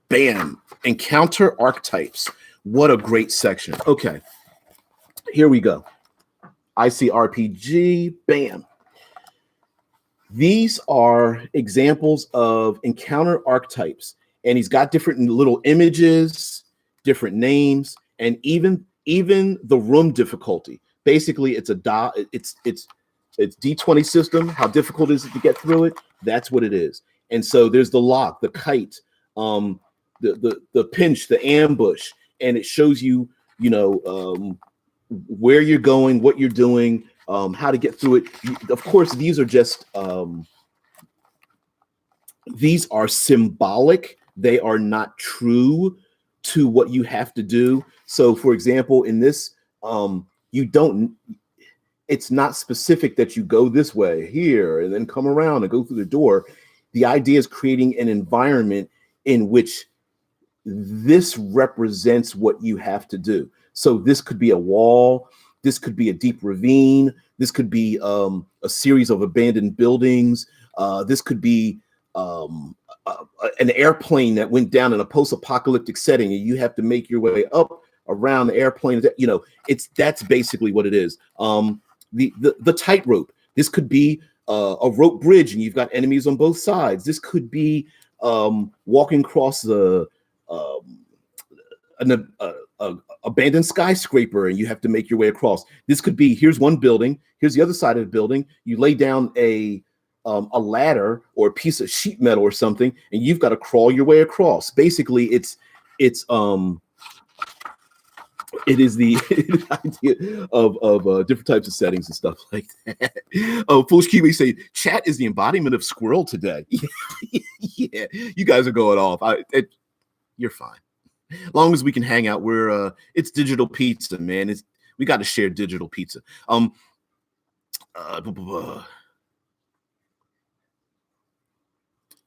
bam, encounter archetypes. What a great section. Okay, here we go. ICRPG, bam. These are examples of encounter archetypes, and he's got different little images, different names, and even even the room difficulty. Basically, it's it's D20 system. How difficult is it to get through it? That's what it is. And so there's the lock, the kite, the pinch, the ambush, and it shows you, where you're going, what you're doing, how to get through it. Of course, these are just these are symbolic. They are not true to what you have to do. So, for example, in this, you don't. It's not specific that you go this way here and then come around and go through the door. The idea is creating an environment in which this represents what you have to do. So this could be a wall, this could be a deep ravine, this could be a series of abandoned buildings, this could be an airplane that went down in a post-apocalyptic setting, and you have to make your way up around the airplane. That's basically what it is. The tightrope. This could be a rope bridge, and you've got enemies on both sides. This could be walking across an abandoned skyscraper, and you have to make your way across. This could be, here's one building, here's the other side of the building. You lay down a ladder or a piece of sheet metal or something, and you've got to crawl your way across. Basically, it is the idea of different types of settings and stuff like that. Oh, Foolish Kiwi say, chat is the embodiment of Squirrel today. Yeah, you guys are going off. You're fine. As long as we can hang out, it's digital pizza, man. We got to share digital pizza.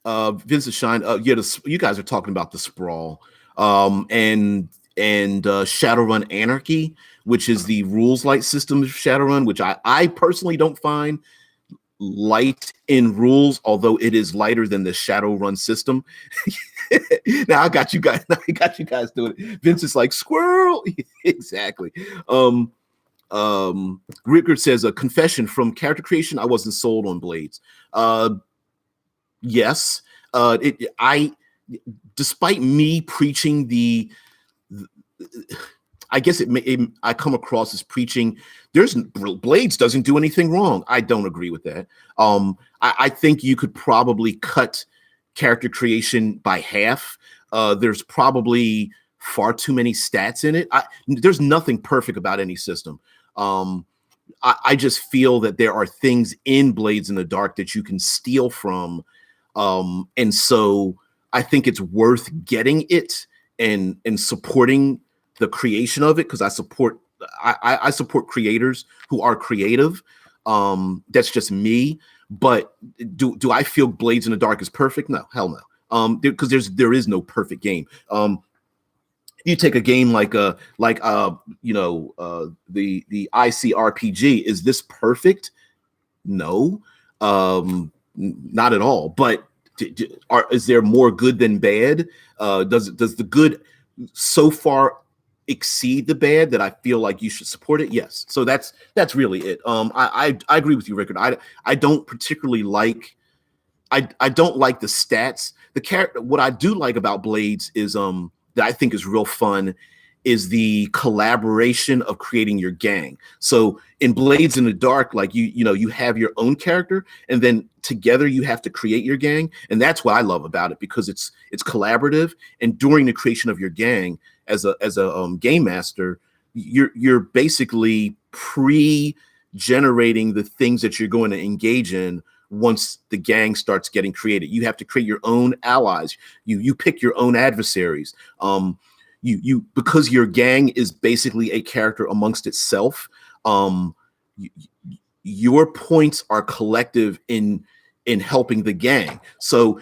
Vincent Shine, you guys are talking about the sprawl, and Shadowrun Anarchy, which is the rules light system of Shadowrun, which I personally don't find light in rules, although it is lighter than the Shadowrun system. Now I got you guys doing it. Vince is like, Squirrel. Exactly. Rickard says, a confession from character creation, I wasn't sold on Blades. Yes. Despite me preaching I guess I come across as preaching, Blades doesn't do anything wrong. I don't agree with that. I think you could probably cut character creation by half. There's probably far too many stats in it. There's nothing perfect about any system. I just feel that there are things in Blades in the Dark that you can steal from. And so I think it's worth getting it and supporting the creation of it, because I support creators who are creative. That's just me. But do I feel Blades in the Dark is perfect? No, hell no. Because there is no perfect game. You take a game like the ICRPG. Is this perfect? No, not at all. But is there more good than bad? Does the good so far exceed the bad that I feel like you should support it? Yes. So that's really it. I agree with you, Rickard. I don't particularly like I don't like the stats. What I do like about Blades is that I think is real fun is the collaboration of creating your gang. So in Blades in the Dark, like you have your own character, and then together you have to create your gang, and that's what I love about it, because it's collaborative. And during the creation of your gang, as a game master, you're basically pre-generating the things that you're going to engage in. Once the gang starts getting created, you have to create your own allies. You pick your own adversaries. Because your gang is basically a character amongst itself. Your points are collective in helping the gang. So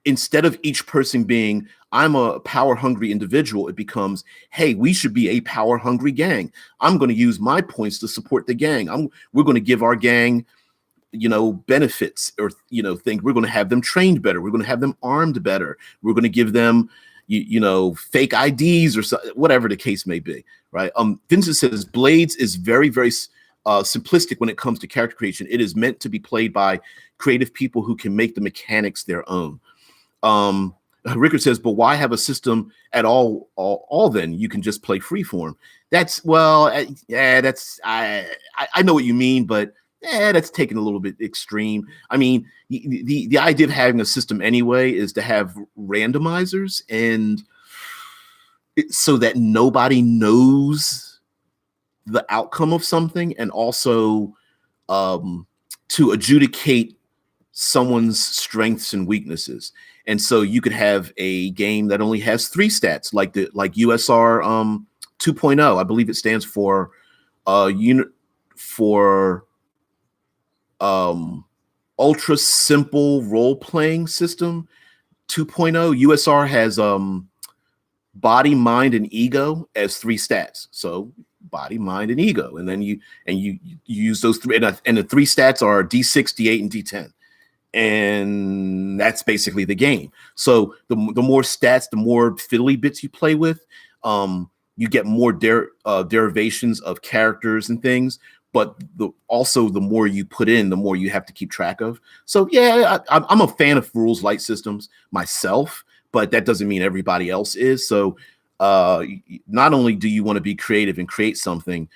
instead of each person being, I'm a power hungry individual, it becomes, hey, we should be a power hungry gang. I'm going to use my points to support the gang. We're going to give our gang benefits, or think we're going to have them trained better. We're going to have them armed better. We're going to give them fake IDs or whatever the case may be, right? Vincent says Blades is very, very simplistic when it comes to character creation. It is meant to be played by creative people who can make the mechanics their own. Rickard says, but why have a system at all then? You can just play freeform. That's, well, yeah, that's, I know what you mean, but that's taken a little bit extreme. I mean, the idea of having a system anyway is to have randomizers, and so that nobody knows the outcome of something, and also to adjudicate someone's strengths and weaknesses. And so you could have a game that only has 3 stats, like USR 2.0. I believe it stands for ultra simple role playing system 2.0. USR has body, mind, and ego as 3 stats. So body, mind, and ego, and then you use those 3, and the 3 stats are D6, D8, and D10. And that's basically the game. So the more stats, the more fiddly bits you play with, you get more derivations of characters and things. But also the more you put in, the more you have to keep track of. So yeah, I'm a fan of rules light systems myself, but that doesn't mean everybody else is. So not only do you want to be creative and create something,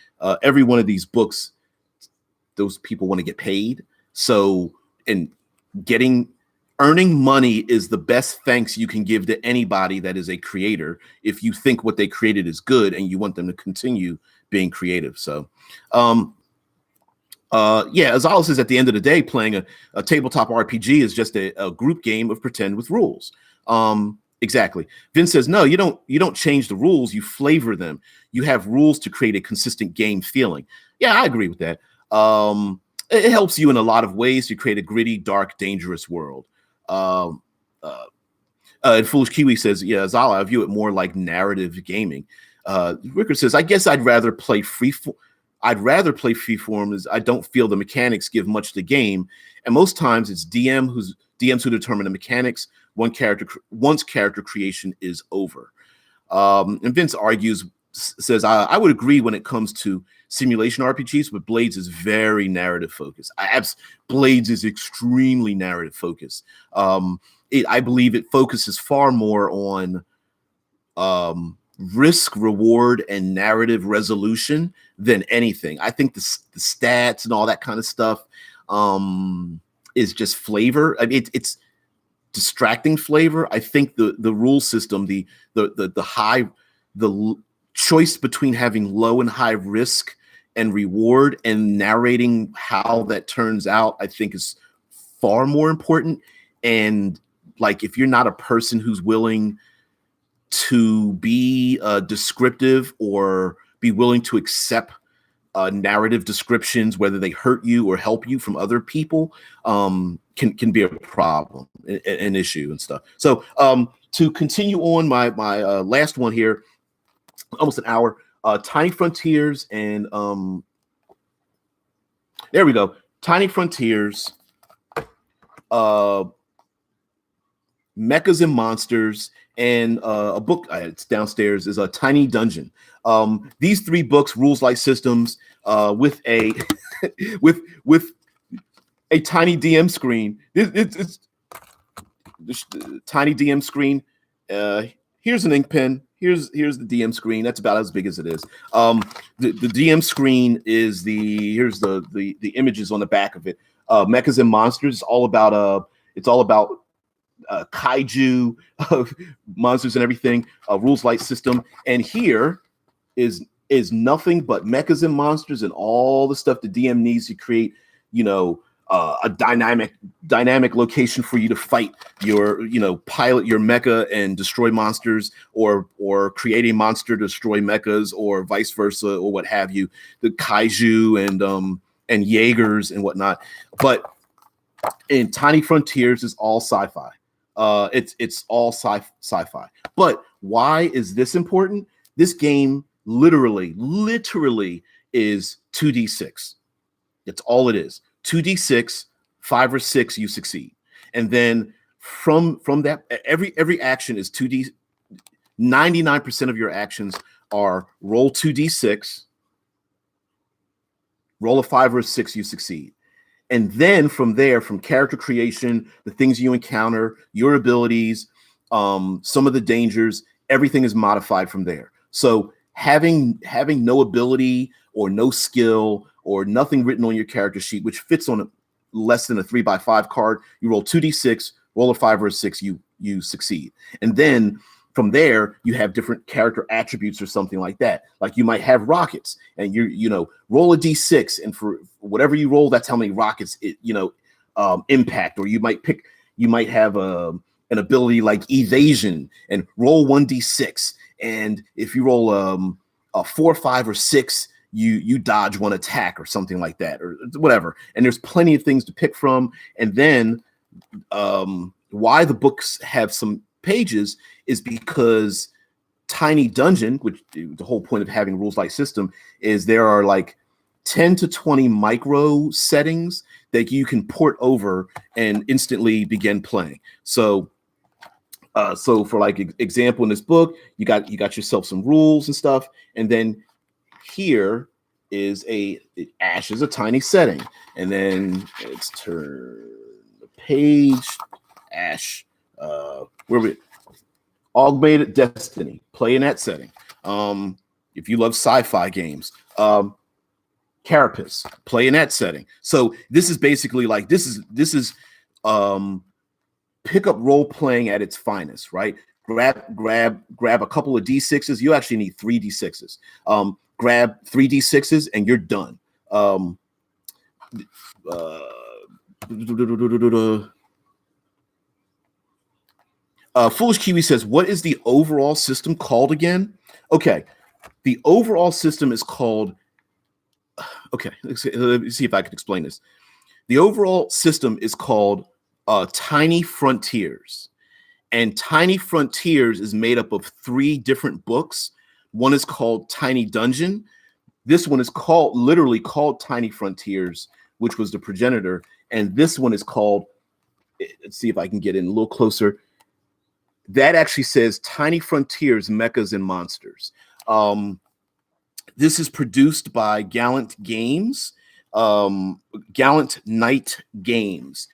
every one of these books, those people want to get paid. So, and earning money is the best thanks you can give to anybody that is a creator, if you think what they created is good and you want them to continue being creative. So yeah, as Azala says, at the end of the day, playing a tabletop RPG is just a group game of pretend with rules. Exactly. Vince says, no, you don't change the rules, you flavor them. You have rules to create a consistent game feeling. Yeah, I agree with that. It helps you in a lot of ways to create a gritty, dark, dangerous world. And Foolish Kiwi says, yeah, Zala, I view it more like narrative gaming. Rickard says, I guess I'd rather play freeform, as I don't feel the mechanics give much to the game. And most times it's DMs who determine the mechanics once character creation is over. And Vince says, I would agree when it comes to simulation RPGs, but Blades is very narrative focused. Blades is extremely narrative focused. I believe it focuses far more on risk, reward, and narrative resolution than anything. I think the stats and all that kind of stuff is just flavor. I mean, it's distracting flavor. I think the rule system, the choice between having low and high risk and reward and narrating how that turns out, I think is far more important. And like, if you're not a person who's willing to be descriptive or be willing to accept narrative descriptions, whether they hurt you or help you from other people, can be a problem, an issue and stuff. So to continue on my last one here, almost an hour, Tiny Frontiers, and there we go. Tiny Frontiers, Mechas and Monsters, and a book, it's downstairs, is a Tiny Dungeon. These 3 books, rules like systems, with a with a tiny DM screen. It's tiny DM screen. Here's an ink pen. Here's the DM screen. That's about as big as it is. The DM screen is here's the images on the back of it. Mechas and Monsters is all about kaiju monsters and everything. Rules light system, and here is nothing but mechas and monsters and all the stuff the DM needs to create, a dynamic location for you to fight your, pilot your mecha and destroy monsters, or create a monster to destroy mechas, or vice versa, or what have you, the kaiju and Jaegers and whatnot. But in Tiny Frontiers is all sci-fi. It's all sci-fi. But why is this important? This game literally is 2d6. That's all it is. 2d6, 5 or 6, you succeed. And then from that, every action is 2d. 99% of your actions are roll 2d6, roll a 5 or a 6, you succeed. And then from there, from character creation, the things you encounter, your abilities, some of the dangers, everything is modified from there. So having no ability or no skill or nothing written on your character sheet, which fits on less than a 3x5 card, you roll 2d6, roll a 5 or a 6, you succeed. And then from there, you have different character attributes or something like that. Like you might have rockets, and you know, roll a d6, and for whatever you roll, that's how many rockets it, you know, impact. Or you might have an ability like evasion, and roll 1d6, and if you roll a 4, 5, or 6, you dodge one attack or something like that, or whatever. And there's plenty of things to pick from. And then why the books have some pages is because Tiny Dungeon, which the whole point of having rules like system is there are like 10 to 20 micro settings that you can port over and instantly begin playing. So for like example, in this book, you got yourself some rules and stuff, and then here is Ash is a tiny setting, and then let's turn the page. Ash, where we Augmented Destiny, play in that setting. If you love sci-fi games, Carapace, play in that setting. So this is basically like this is pickup role playing at its finest, right? Grab a couple of d6s. You actually need 3 d6s. Grab 3 d6s and you're done. Foolish Kiwi says, what is the overall system called again? Okay, the overall system is called, okay, let me see if I can explain this. The overall system is called Tiny Frontiers. And Tiny Frontiers is made up of 3 different books. One is called Tiny Dungeon. This one is literally called Tiny Frontiers, which was the progenitor. And this one is called, let's see if I can get in a little closer. That actually says Tiny Frontiers, Mechas and Monsters. This is produced by Gallant Games, Gallant Knight Games.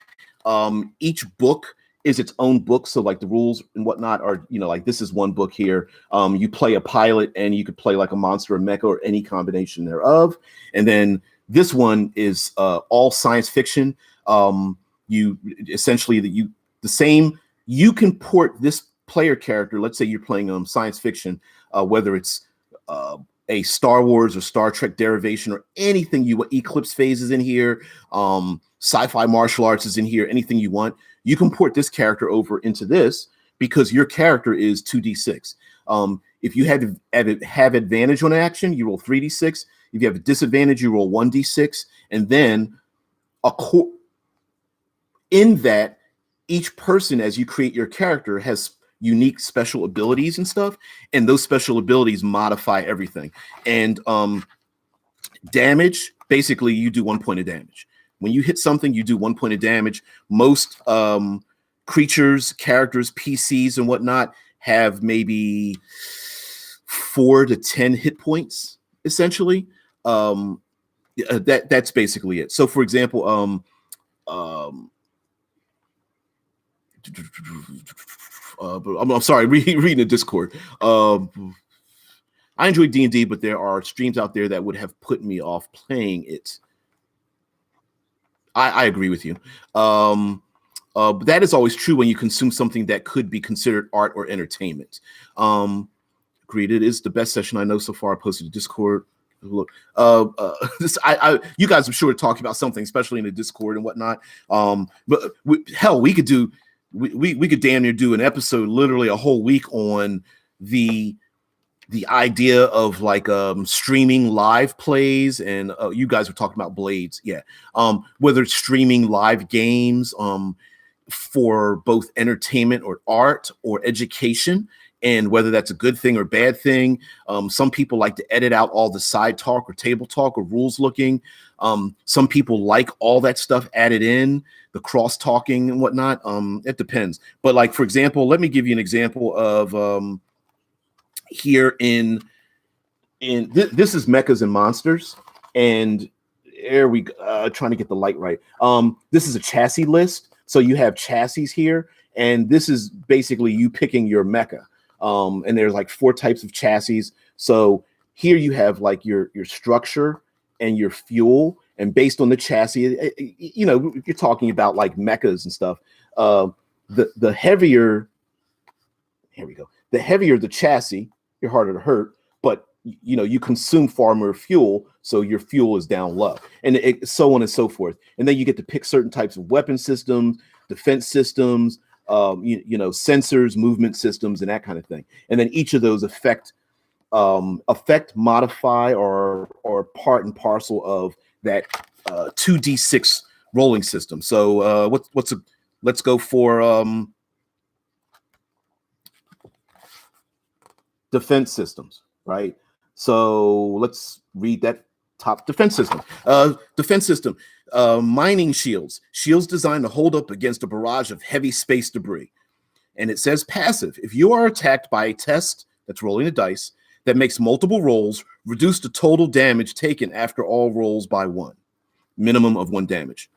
Each book is its own book. So like the rules and whatnot are, you know, like this is one book here. You play a pilot and you could play like a monster, a mecha, or any combination thereof. And then this one is all science fiction. You essentially you can port this player character. Let's say you're playing science fiction, whether it's a Star Wars or Star Trek derivation or anything Eclipse Phase is in here, sci-fi martial arts is in here, anything you want. You can port this character over into this because your character is 2d6. If you have advantage on action, you roll 3d6. If you have a disadvantage, you roll 1d6. And then in that, each person, as you create your character, has unique special abilities and stuff, and those special abilities modify everything. And damage, basically, you do 1 point of damage. When you hit something, you do 1 point of damage. Most creatures, characters, PCs, and whatnot have maybe 4 to 10 hit points, essentially. That's basically it. So, for example, I'm sorry, reading the Discord. I enjoy D&D, but there are streams out there that would have put me off playing it. I agree with you. But that is always true when you consume something that could be considered art or entertainment. Agreed. It is the best session I know so far. I posted to Discord. Look, you guys, I'm sure, talking about something, especially in the Discord and whatnot. But we could do. We could damn near do an episode, literally a whole week, on the idea of like streaming live plays, and you guys were talking about Blades, yeah. Whether it's streaming live games for both entertainment or art or education, and whether that's a good thing or bad thing. Some people like to edit out all the side talk or table talk or rules looking. Some people like all that stuff added in, the cross talking and whatnot. It depends. But like, for example, let me give you an example of here in this is Mechas and Monsters, and there we go. Trying to get the light right. This is a chassis list. So you have chassis here, And this is basically you picking your mecha. And there's like 4 types of chassis. So here you have like your structure and your fuel, and based on the chassis, you know, you're talking about like mechas and stuff. The heavier, here we go. The heavier the chassis, you're harder to hurt, but you know, you consume far more fuel, so your fuel is down low, and so on and so forth. And then you get to pick certain types of weapon systems, defense systems, you know, sensors, movement systems, and that kind of thing. And then each of those affect, modify, or part and parcel of that 2d6 rolling system. So let's go for defense systems, right? So let's read that top defense system. Mining shields designed to hold up against a barrage of heavy space debris. And it says passive. If you are attacked by a test that's rolling a dice that makes multiple rolls, reduce the total damage taken after all rolls by 1, minimum of 1 damage.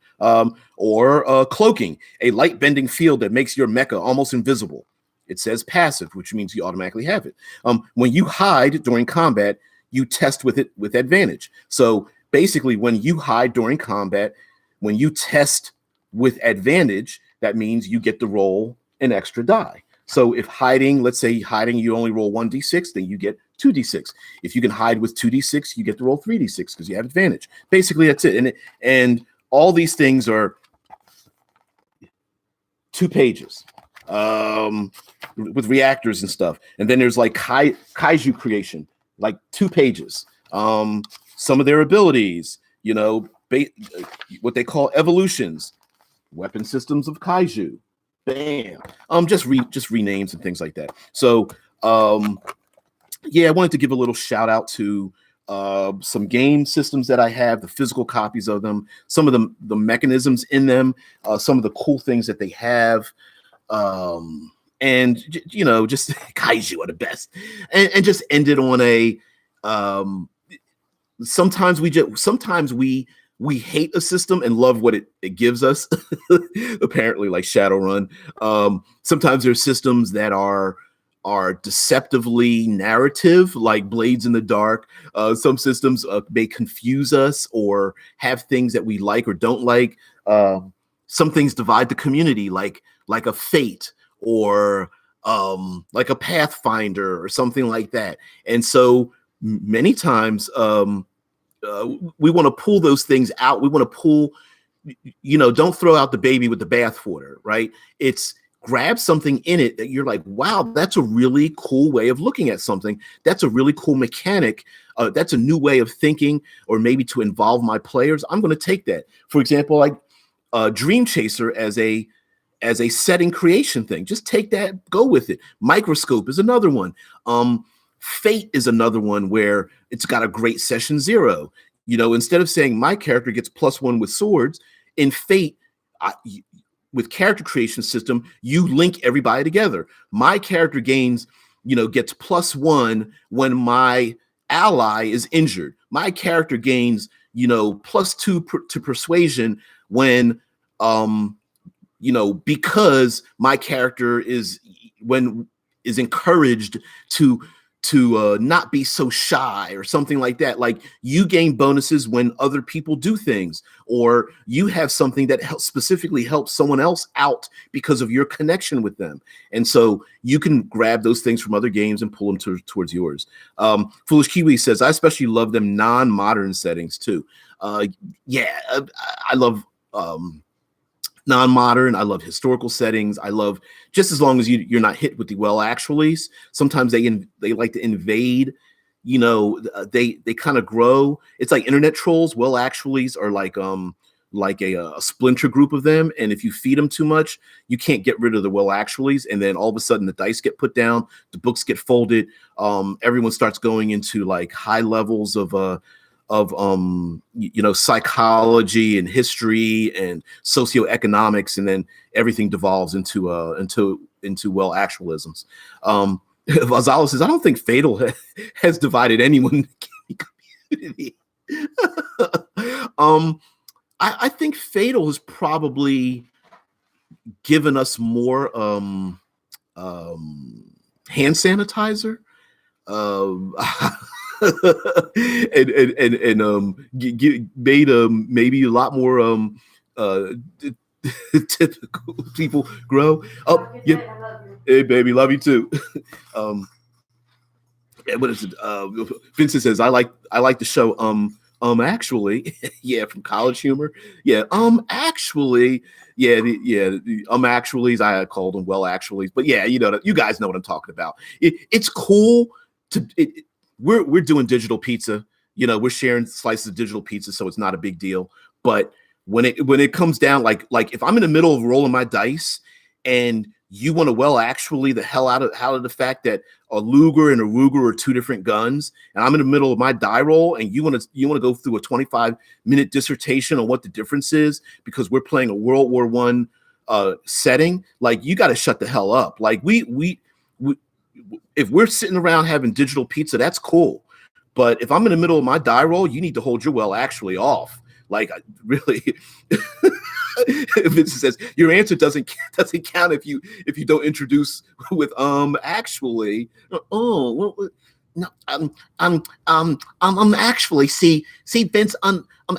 Or cloaking, a light bending field that makes your mecha almost invisible. It says passive, which means you automatically have it. When you hide during combat, you test with it with advantage. So basically, when you hide during combat, when you test with advantage, that means you get to roll an extra die. So if hiding, let's say hiding, you only roll 1d6, then you get 2d6. If you can hide with 2d6, you get to roll 3d6 because you have advantage. Basically, that's it. And all these things are 2 pages with reactors and stuff. And then there's like kaiju creation, like 2 pages. Some of their abilities, you know, what they call evolutions, weapon systems of kaiju. Bam. Just renames and things like that. So yeah, I wanted to give a little shout out to some game systems that I have, the physical copies of them, some of the mechanisms in them, some of the cool things that they have, and you know, just kaiju are the best, and just ended on a sometimes we hate a system and love what it gives us. Apparently, like Shadowrun. Sometimes there's systems that are deceptively narrative, like Blades in the Dark. Some systems may confuse us or have things that we like or don't like. Some things divide the community, like a Fate or like a Pathfinder or something like that. And so many times we want to pull those things out. We want to pull, you know, don't throw out the baby with the bathwater, right? It's grab something in it that you're like, wow, that's a really cool way of looking at something. That's a really cool mechanic. That's a new way of thinking, or maybe to involve my players. I'm going to take that. For example, like Dream Chaser as a setting creation thing. Just take that, go with it. Microscope is another one. Fate is another one where it's got a great session 0. You know, instead of saying my character gets +1 with swords, in Fate, with character creation system, you link everybody together. My character gains, you know, gets +1 when my ally is injured. My character gains, you know, +2 to persuasion when, you know, because my character is encouraged to not be so shy or something like that. Like you gain bonuses when other people do things, or you have something that specifically helps someone else out because of your connection with them. And so you can grab those things from other games and pull them towards yours. Foolish Kiwi says, I especially love them non-modern settings too. Yeah, I love non-modern. I love historical settings. I love, just as long as you're not hit with the well actuallys. Sometimes they like to invade, you know, they kind of grow. It's like internet trolls. Well actuallys are like a splinter group of them, and if you feed them too much, you can't get rid of the well actuallys, and then all of a sudden the dice get put down, the books get folded, everyone starts going into like high levels of you know, psychology and history and socioeconomics, and then everything devolves into well actualisms. Vazala says, I don't think Fatal has divided anyone in the community. I think Fatal is probably given us more hand sanitizer, um, and made maybe a lot more uh, typical people grow. Oh, yeah, hey baby, love you too. um, what is it? Vincent says I like the show. Actually, yeah, from College Humor. Yeah, actually, yeah, actuallys. I called them well actuallys, but yeah, you guys know what I'm talking about. It's cool to. We're doing digital pizza. We're sharing slices of digital pizza, so it's not a big deal. But when it comes down, like if I'm in the middle of rolling my dice and you want to actually the hell out of the fact that a Luger and a Ruger are two different guns, and I'm in the middle of my die roll, and you want to go through a 25-minute dissertation on what the difference is because we're playing a World War I setting. Like, you got to shut the hell up. Like, we if we're sitting around having digital pizza, that's cool. But if I'm in the middle of my die roll, you need to hold your actually off. Like, really. Vincent says your answer doesn't count if you don't introduce with actually. Oh, well, no, actually, see Vince,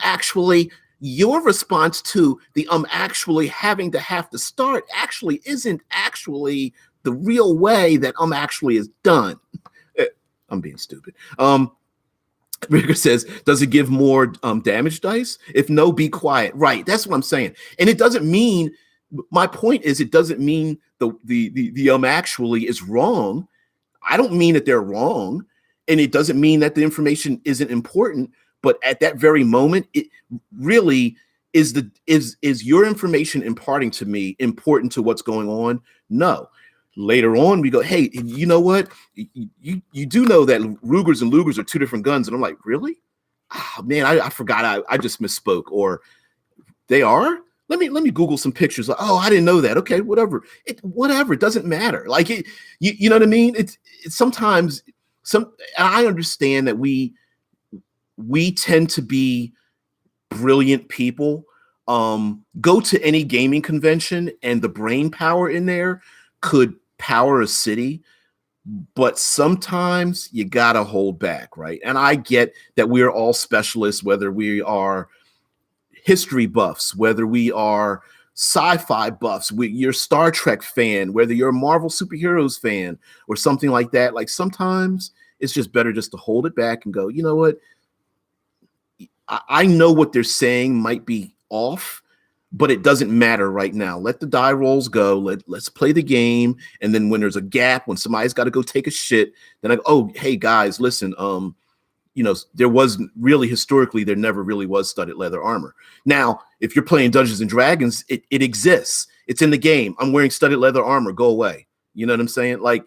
actually, your response to the actually having to start actually isn't actually the real way that actually is done. I'm being stupid. Rigger says, does it give more damage dice? If no, be quiet. Right. That's what I'm saying. And it doesn't mean, my point is, it doesn't mean the actually is wrong. I don't mean that they're wrong. And it doesn't mean that the information isn't important. But at that very moment, it really is your information imparting to me important to what's going on? No. Later on, we go, hey, you know what? You do know that Rugers and Lugers are two different guns. And I'm like, really? Oh, man, I forgot. I just misspoke. Or they are? Let me Google some pictures. Like, oh, I didn't know that. Okay, whatever. It doesn't matter. Like, you know what I mean? It's sometimes I understand that we tend to be brilliant people. Go to any gaming convention and the brain power in there could power a city, but sometimes you gotta hold back, right? And I get that we're all specialists, whether we are history buffs, whether we are sci-fi buffs, you're a Star Trek fan, whether you're a Marvel superheroes fan or something like that. Like, sometimes it's just better just to hold it back and go, you know what? I know what they're saying might be off, but it doesn't matter right now. Let the die rolls go. Let's play the game. And then when there's a gap, when somebody's got to go take a shit, then I go, oh, hey guys, listen, there was really, historically, there never really was studded leather armor. Now, if you're playing Dungeons and Dragons, it exists. It's in the game. I'm wearing studded leather armor. Go away. You know what I'm saying? Like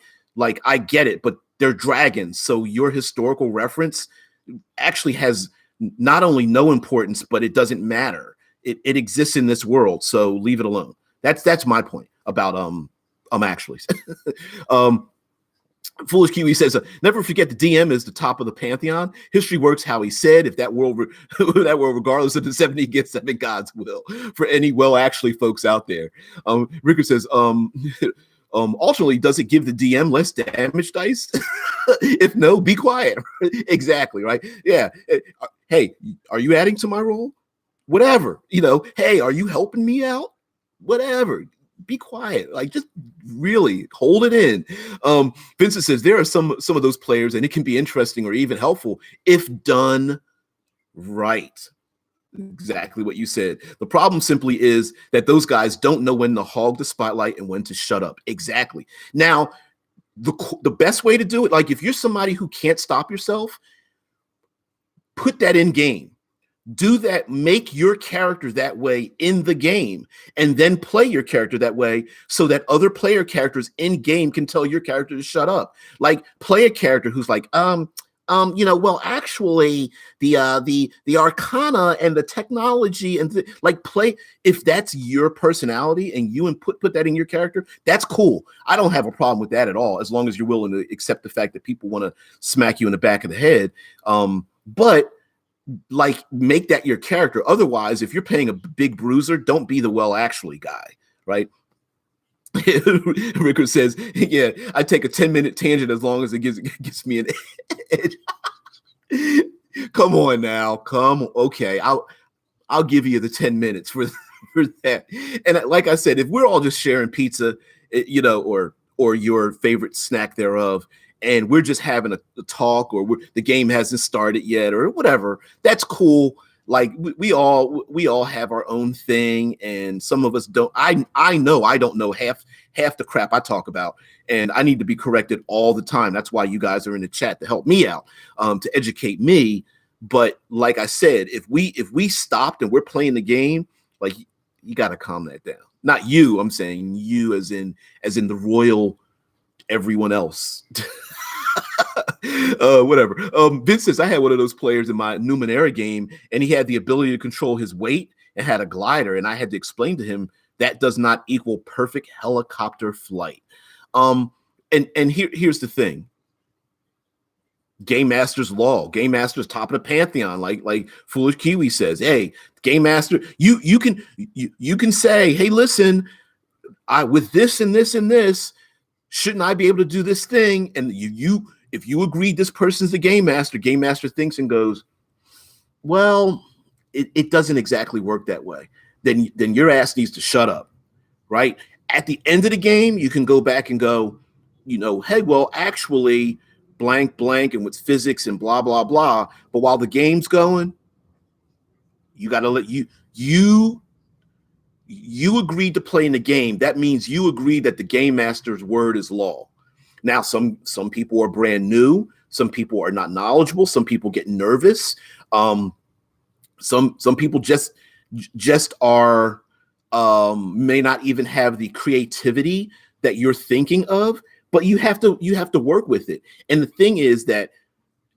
I get it, but they're dragons. So your historical reference actually has not only no importance, but it doesn't matter. It exists in this world, so leave it alone. That's my point about actually. Foolish Kiwi says, never forget the DM is the top of the pantheon. History works how he said. If that world, regardless of the 70 gifts, 7 gods will. For any actually folks out there. Ricker says, ultimately, does it give the DM less damage dice? If no, be quiet. Exactly, right? Yeah. Hey, are you adding to my roll? Whatever, hey, are you helping me out? Whatever, be quiet. Like, just really hold it in. Vincent says there are some of those players, and it can be interesting or even helpful if done right. Exactly what you said. The problem simply is that those guys don't know when to hog the spotlight and when to shut up. Exactly. Now, the best way to do it, like, if you're somebody who can't stop yourself, put that in game. Do that, make your character that way in the game, and then play your character that way so that other player characters in game can tell your character to shut up. Like, play a character who's like, well, actually, the arcana and the technology and play, if that's your personality and you put that in your character, that's cool. I don't have a problem with that at all, as long as you're willing to accept the fact that people want to smack you in the back of the head. But like, make that your character. Otherwise, if you're playing a big bruiser, don't be the actually guy, right? Ricker says, yeah, I take a 10-minute tangent as long as it gives me an edge. Come on now. Okay. I'll give you the 10 minutes for that. And like I said, if we're all just sharing pizza, or your favorite snack thereof, and we're just having a talk, or the game hasn't started yet, or whatever, that's cool. Like we all have our own thing, and some of us don't. I know I don't know half the crap I talk about, and I need to be corrected all the time. That's why you guys are in the chat to help me out, to educate me. But like I said, if we stopped and we're playing the game, like, you got to calm that down. Not you, I'm saying you as in the royal everyone else. Whatever. Vince says, I had one of those players in my Numenera game, and he had the ability to control his weight and had a glider, and I had to explain to him that does not equal perfect helicopter flight. And here's the thing. Game Master's law. Game Master's top of the pantheon, like Foolish Kiwi says. Hey, Game Master, you can say, hey, listen, with this and this and this, shouldn't I be able to do this thing? And if you agree this person's the Game Master thinks and goes, well, it doesn't exactly work that way. Then your ass needs to shut up, right? At the end of the game, you can go back and go, hey, well, actually, blank, and with physics and blah, blah, blah. But while the game's going, you got to let you agreed to play in the game. That means you agree that the Game Master's word is law. Now, some people are brand new. Some people are not knowledgeable. Some people get nervous. Some people just are may not even have the creativity that you're thinking of. But you have to work with it. And the thing is that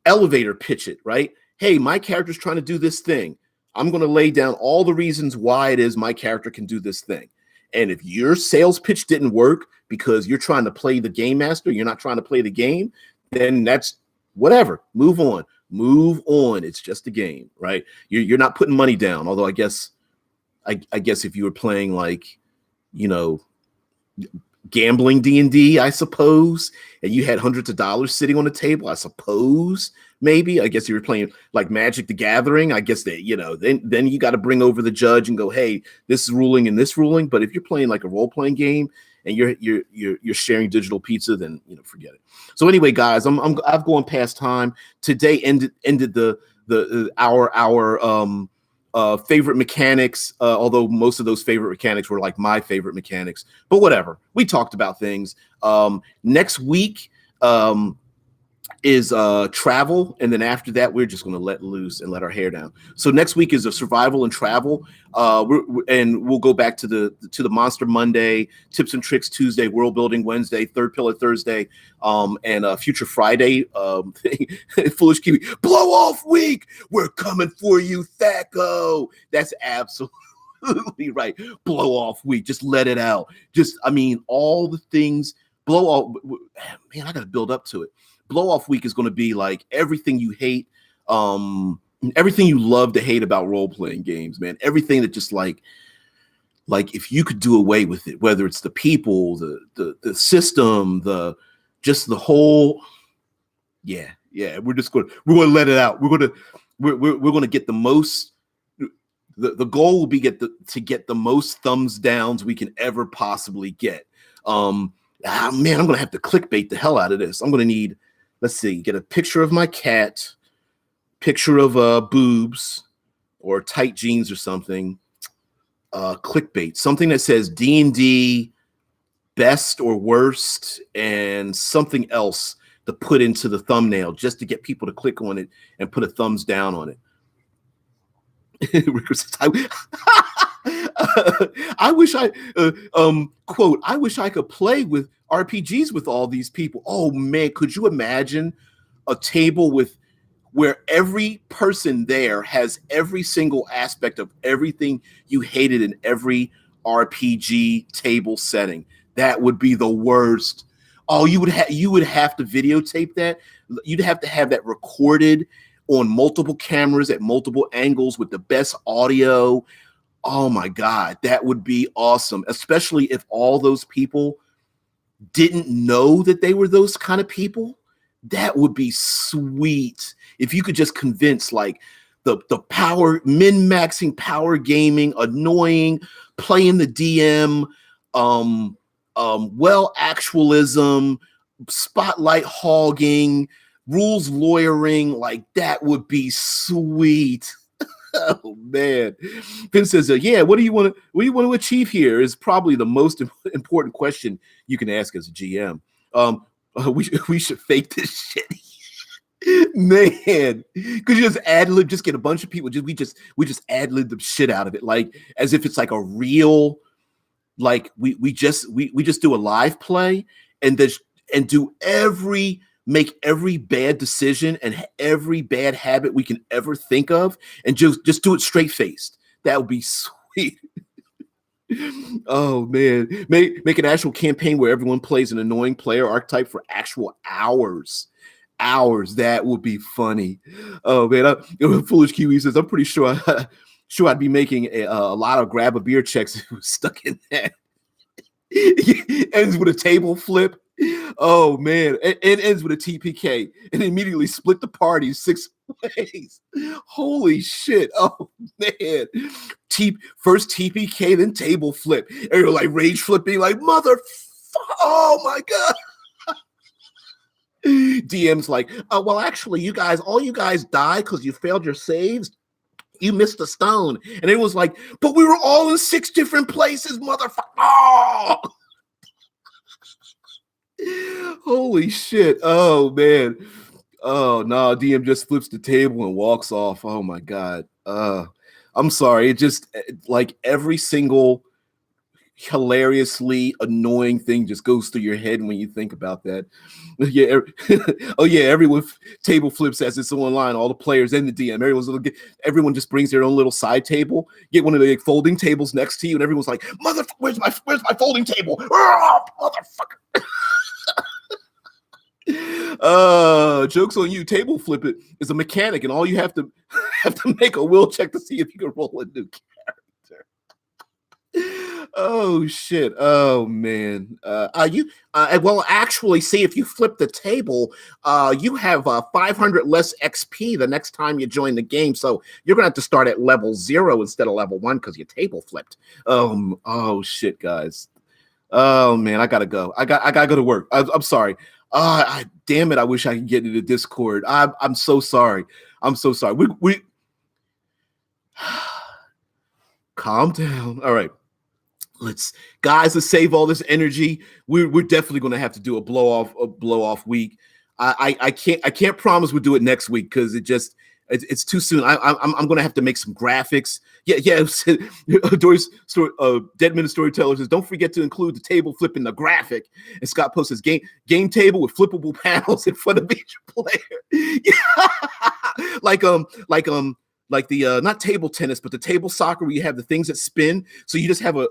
elevator pitch it, right? Hey, my character's trying to do this thing. I'm going to lay down all the reasons why it is my character can do this thing. And if your sales pitch didn't work because you're trying to play the Game Master, you're not trying to play the game, then that's whatever. Move on. It's just a game, right? You're not putting money down. Although I guess if you were playing like, gambling D&D, I suppose, and you had hundreds of dollars sitting on the table, I suppose, maybe. I guess you were playing like Magic the Gathering. I guess that, then you got to bring over the judge and go, hey, this is ruling and this ruling. But if you're playing like a role-playing game and you're sharing digital pizza, then forget it. So anyway, guys, I've gone past time. Today ended our favorite mechanics, although most of those favorite mechanics were like my favorite mechanics, but whatever. We talked about things. Next week is travel, and then after that, we're just going to let loose and let our hair down. So next week is a survival and travel, and we'll go back to the Monster Monday, Tips and Tricks Tuesday, World Building Wednesday, Third Pillar Thursday, and Future Friday thing. Foolish Kiwi, blow off week. We're coming for you, Thaco. That's absolutely right. Blow off week. Just let it out. All the things. Blow off. Man, I got to build up to it. Blow off week is going to be like everything you hate, everything you love to hate about role-playing games, man. Everything that just like if you could do away with it, whether it's the people, the system, the whole, yeah. We're going to let it out. We're going to get the most. The goal will be to get the most thumbs downs we can ever possibly get. Man, I'm going to have to clickbait the hell out of this. I'm going to need, let's see, get a picture of my cat, picture of boobs or tight jeans or something. Clickbait, something that says D&D best or worst and something else to put into the thumbnail just to get people to click on it and put a thumbs down on it. I wish quote, I wish I could play with RPGs with all these people. Oh man, could you imagine a table where every person there has every single aspect of everything you hated in every RPG table setting? That would be the worst. Oh, you would have to videotape that. You'd have to have that recorded on multiple cameras at multiple angles with the best audio. Oh my God, that would be awesome, especially if all those people didn't know that they were those kind of people. That would be sweet. If you could just convince like the power, min-maxing power gaming, annoying, playing the DM, well actualism, spotlight hogging, rules lawyering, like that would be sweet. Oh man, Finn says, "Yeah, what do you want to achieve here?" Is probably the most important question you can ask as a GM. We should fake this shit, man. Could you just ad lib? Just get a bunch of people. We just ad lib the shit out of it, like as if it's like a real, like we just do a live play and make every bad decision and every bad habit we can ever think of, and just do it straight faced. That would be sweet. Oh man, make an actual campaign where everyone plays an annoying player archetype for actual hours. That would be funny. Oh man, Foolish Kiwi says, I'm pretty sure I'd be making a lot of grab a beer checks if it was stuck in that. Ends with a table flip. Oh man, it ends with a TPK and immediately split the party 6 ways. Holy shit. Oh man. First TPK, then table flip. And you're like rage flipping, like oh my God. DM's like, well, actually, all you guys die because you failed your saves. You missed a stone. And it was like, but we were all in 6 different places, motherfucker. Oh! Holy shit. Oh man. Oh no, DM just flips the table and walks off. Oh my God. I'm sorry. It just like every single hilariously annoying thing just goes through your head when you think about that. Yeah. Oh yeah, everyone table flips as it's online, all the players and the DM. Everyone just brings their own little side table. Get one of the folding tables next to you, and everyone's like, where's my folding table? Oh, motherfucker. Joke's on you. Table flip it is a mechanic, and all you have to make a will check to see if you can roll a new character. Oh shit. Oh man. Well, actually, see, if you flip the table, you have 500 less XP the next time you join the game. So you're gonna have to start at level 0 instead of level 1 because your table flipped. Oh shit, guys. Oh man, I gotta go. I gotta go to work. I'm sorry. Damn it! I wish I could get into Discord. I'm so sorry. I'm so sorry. We calm down. All right, let's save all this energy. We're definitely going to have to do a blow off week. I can't promise we'll do it next week because it's too soon. I'm going to have to make some graphics. Yeah. Dead Minute Storyteller says, don't forget to include the table flip in the graphic. And Scott posts his game table with flippable panels in front of each player. Yeah. Like the not table tennis, but the table soccer where you have the things that spin. So you just have a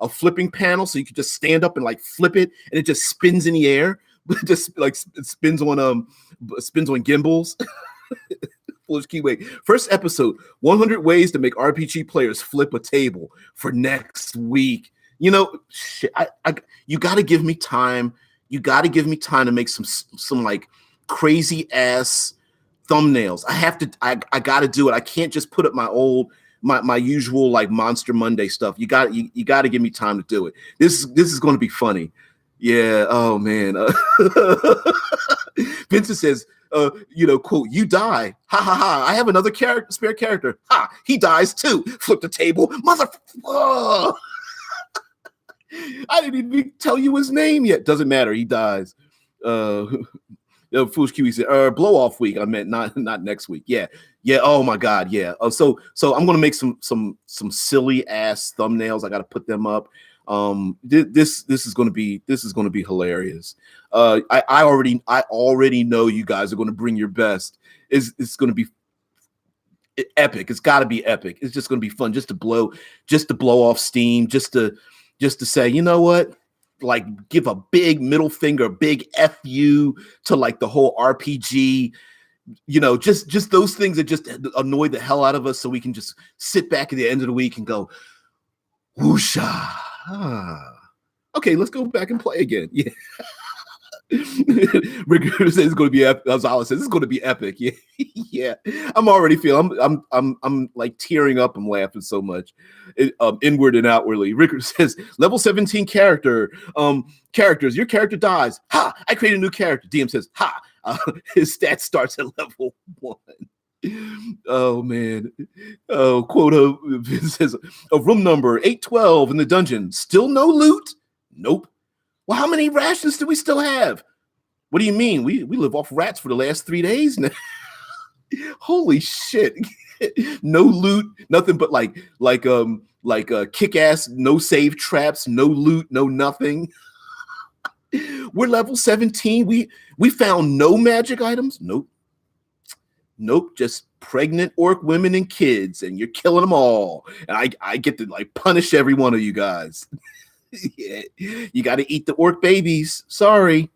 flipping panel, so you can just stand up and like flip it, and it just spins in the air. Just like it spins on gimbals. Foolish Keyway. First episode, 100 ways to make RPG players flip a table for next week. You know, shit, you got to give me time. You got to give me time to make some like crazy ass thumbnails. I got to do it. I can't just put up my usual like Monster Monday stuff. You got to give me time to do it. This is going to be funny. Yeah. Oh man. Vincent says, quote, you die. Ha ha ha. I have another spare character. Ha, he dies too. Flip the table. Motherfucker. I didn't even tell you his name yet. Doesn't matter. He dies. Foolish Kiwi said, blow off week. I meant not next week. Yeah. Oh my God. Yeah. So I'm gonna make some silly ass thumbnails. I got to put them up. This is gonna be hilarious. I already know you guys are gonna bring your best. It's gonna be epic. It's got to be epic. It's just gonna be fun, just to blow off steam, just to say, you know what, like give a big middle finger, big FU to like the whole RPG. You know, just those things that just annoy the hell out of us, so we can just sit back at the end of the week and go, Whoosha. Okay, let's go back and play again. Yeah. Rick says it's going to be epic. Gonzalez says it's going to be epic. Yeah, yeah. I'm already feeling. I'm like tearing up. I'm laughing so much, inward and outwardly. Rick says level 17 characters. Your character dies. Ha! I create a new character. DM says ha. His stat starts at level 1. Oh man. Oh, quote says a room number 812 in the dungeon. Still no loot? Nope. Well, how many rations do we still have? What do you mean? We live off rats for the last 3 days now. Holy shit. No loot, nothing but like kick-ass, no save traps, no loot, no nothing. We're level 17. We found no magic items. Nope, just pregnant orc women and kids, and you're killing them all. And I get to like punish every one of you guys. Yeah, you got to eat the orc babies. Sorry.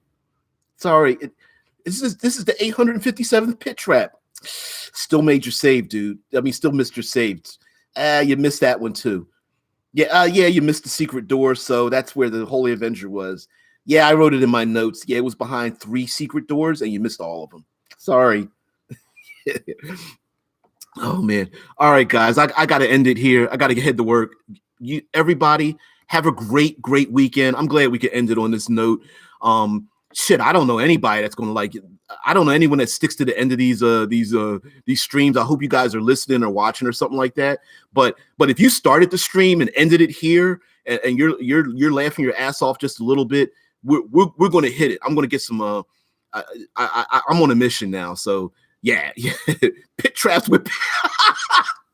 This is the 857th pit trap. Still made your save, dude. I mean, still missed your save. You missed that one too. Yeah, you missed the secret door. So that's where the Holy Avenger was. Yeah, I wrote it in my notes. Yeah, it was behind 3 secret doors, and you missed all of them. Sorry. Oh man. All right, guys. I got to end it here. I got to head to work. Everybody have a great weekend. I'm glad we could end it on this note. Shit, I don't know anybody that's gonna like it. I don't know anyone that sticks to the end of these streams. I hope you guys are listening or watching or something like that. But if you started the stream and ended it here and you're laughing your ass off just a little bit, we're gonna hit it. I'm gonna get some I'm on a mission now. So yeah. Pit traps with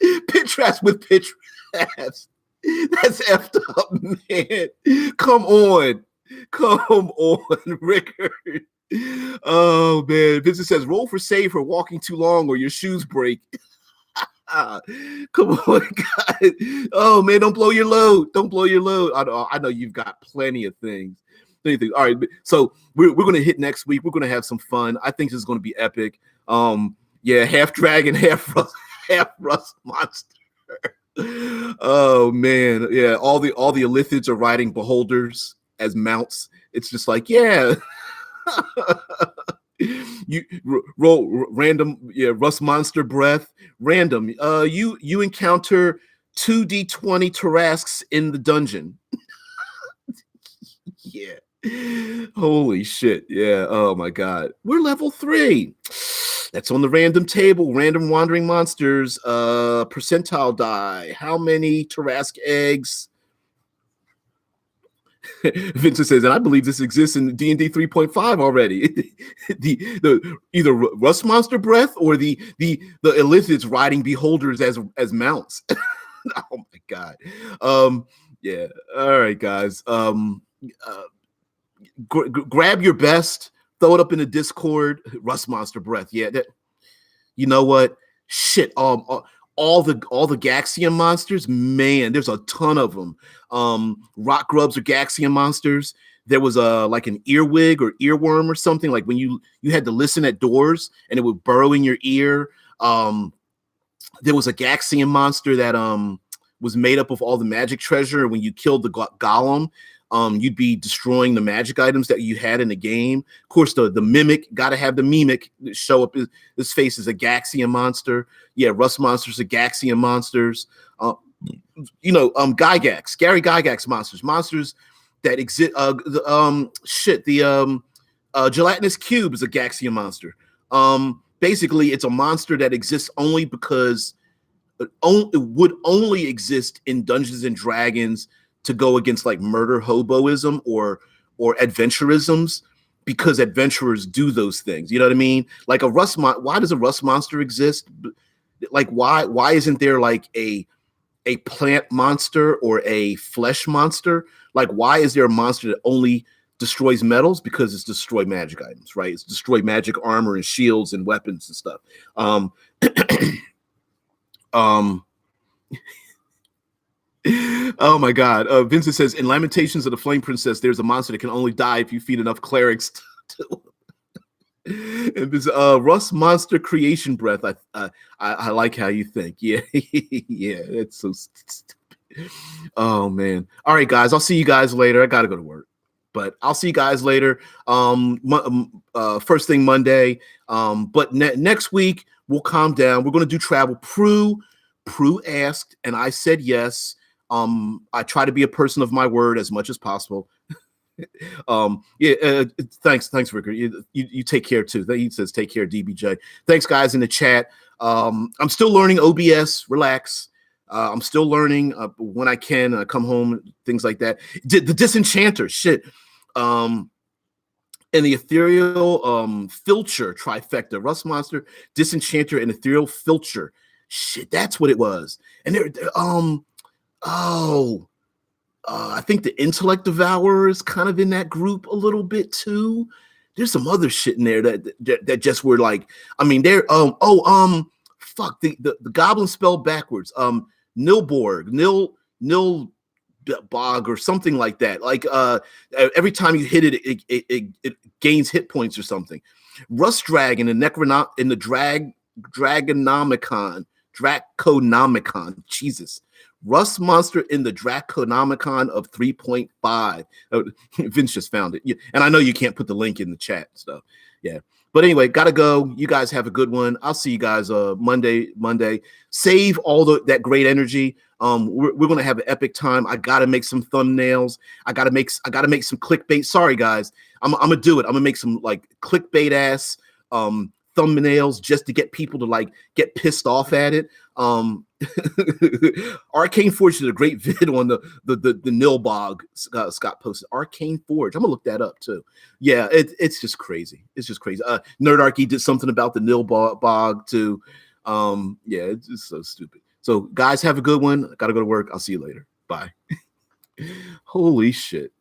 pit traps with pit traps. That's effed up, man. Come on, Rickard. Oh man, Vincent says roll for save for walking too long or your shoes break. Come on, guys. Oh man, don't blow your load. I know you've got plenty of things. All right, so we're gonna hit next week. We're gonna have some fun. I think this is gonna be epic. Yeah, half dragon, half rust monster. Oh man, yeah. All the Illithids are riding beholders as mounts. It's just like, yeah. You roll random, yeah. Rust monster breath, random. You encounter 2d20 Tarrasques in the dungeon. Yeah. Holy shit. Yeah. Oh my god. We're level 3. That's on the random table. Random wandering monsters. Percentile die. How many Tarrasque eggs? Vincent says, and I believe this exists in D&D 3.5 already. the either rust monster breath or the Illithids riding beholders as mounts. Oh my god. Yeah. All right, guys. Grab your best, throw it up in the Discord. Rust monster breath. Yeah, you know what? Shit. All the Gaxian monsters, man, there's a ton of them. Rock grubs are Gaxian monsters. There was like an earwig or earworm or something, like when you had to listen at doors and it would burrow in your ear. There was a Gaxian monster that was made up of all the magic treasure. When you killed the golem, you'd be destroying the magic items that you had in the game. Of course, the mimic, gotta have the mimic show up. His face is a Gaxian monster. Yeah, rust monsters are Gaxian monsters. Gygax, Gary Gygax monsters that exist. Gelatinous cube is a Gaxian monster. Basically, it's a monster that exists only because it would only exist in Dungeons and Dragons to go against like murder hoboism or adventurisms, because adventurers do those things. You know what I mean? Like why does a rust monster exist? Like why isn't there like a plant monster or a flesh monster? Like why is there a monster that only destroys metals? Because it's destroy magic items, right? It's destroy magic armor and shields and weapons and stuff. Oh my god. Vincent says in Lamentations of the Flame Princess, there's a monster that can only die if you feed enough clerics to and this rust monster creation breath. I like how you think. Yeah. Yeah, that's so stupid. Oh man. All right, guys. I'll see you guys later. I gotta go to work, but I'll see you guys later. First thing Monday. But next week we'll calm down. We're gonna do travel. Prue asked, and I said yes. I try to be a person of my word as much as possible. Yeah, thanks, Ricker. You take care too. He says take care, DBJ. Thanks, guys, in the chat. I'm still learning OBS. Relax. I'm still learning when I can. I come home, things like that. The Disenchanter, shit. And the Ethereal Filcher trifecta. Rust Monster, Disenchanter, and Ethereal Filcher. Shit, that's what it was. And I think the Intellect Devourer is kind of in that group a little bit too. There's some other shit in there that just were like, I mean, they're fuck the goblin spelled backwards. Nilborg, Nil Bog or something like that. Like every time you hit it, it gains hit points or something. Rust Dragon and in the Draconomicon. Jesus. Rust Monster in the Draconomicon of 3.5. Vince just found it. Yeah. And I know you can't put the link in the chat. So, yeah. But anyway, gotta go. You guys have a good one. I'll see you guys Monday. Save all that great energy. We're gonna have an epic time. I gotta make some thumbnails. I gotta make some clickbait. Sorry, guys. I'm gonna do it. I'm gonna make some like clickbait ass thumbnails just to get people to like get pissed off at it. Arcane Forge did a great vid on the Nilbog Scott posted. Arcane Forge. I'm gonna look that up too. Yeah, it's just crazy. It's just crazy. Nerdarchy did something about the Nilbog too. Yeah, it's just so stupid. So guys, have a good one. I gotta go to work. I'll see you later. Bye. Holy shit.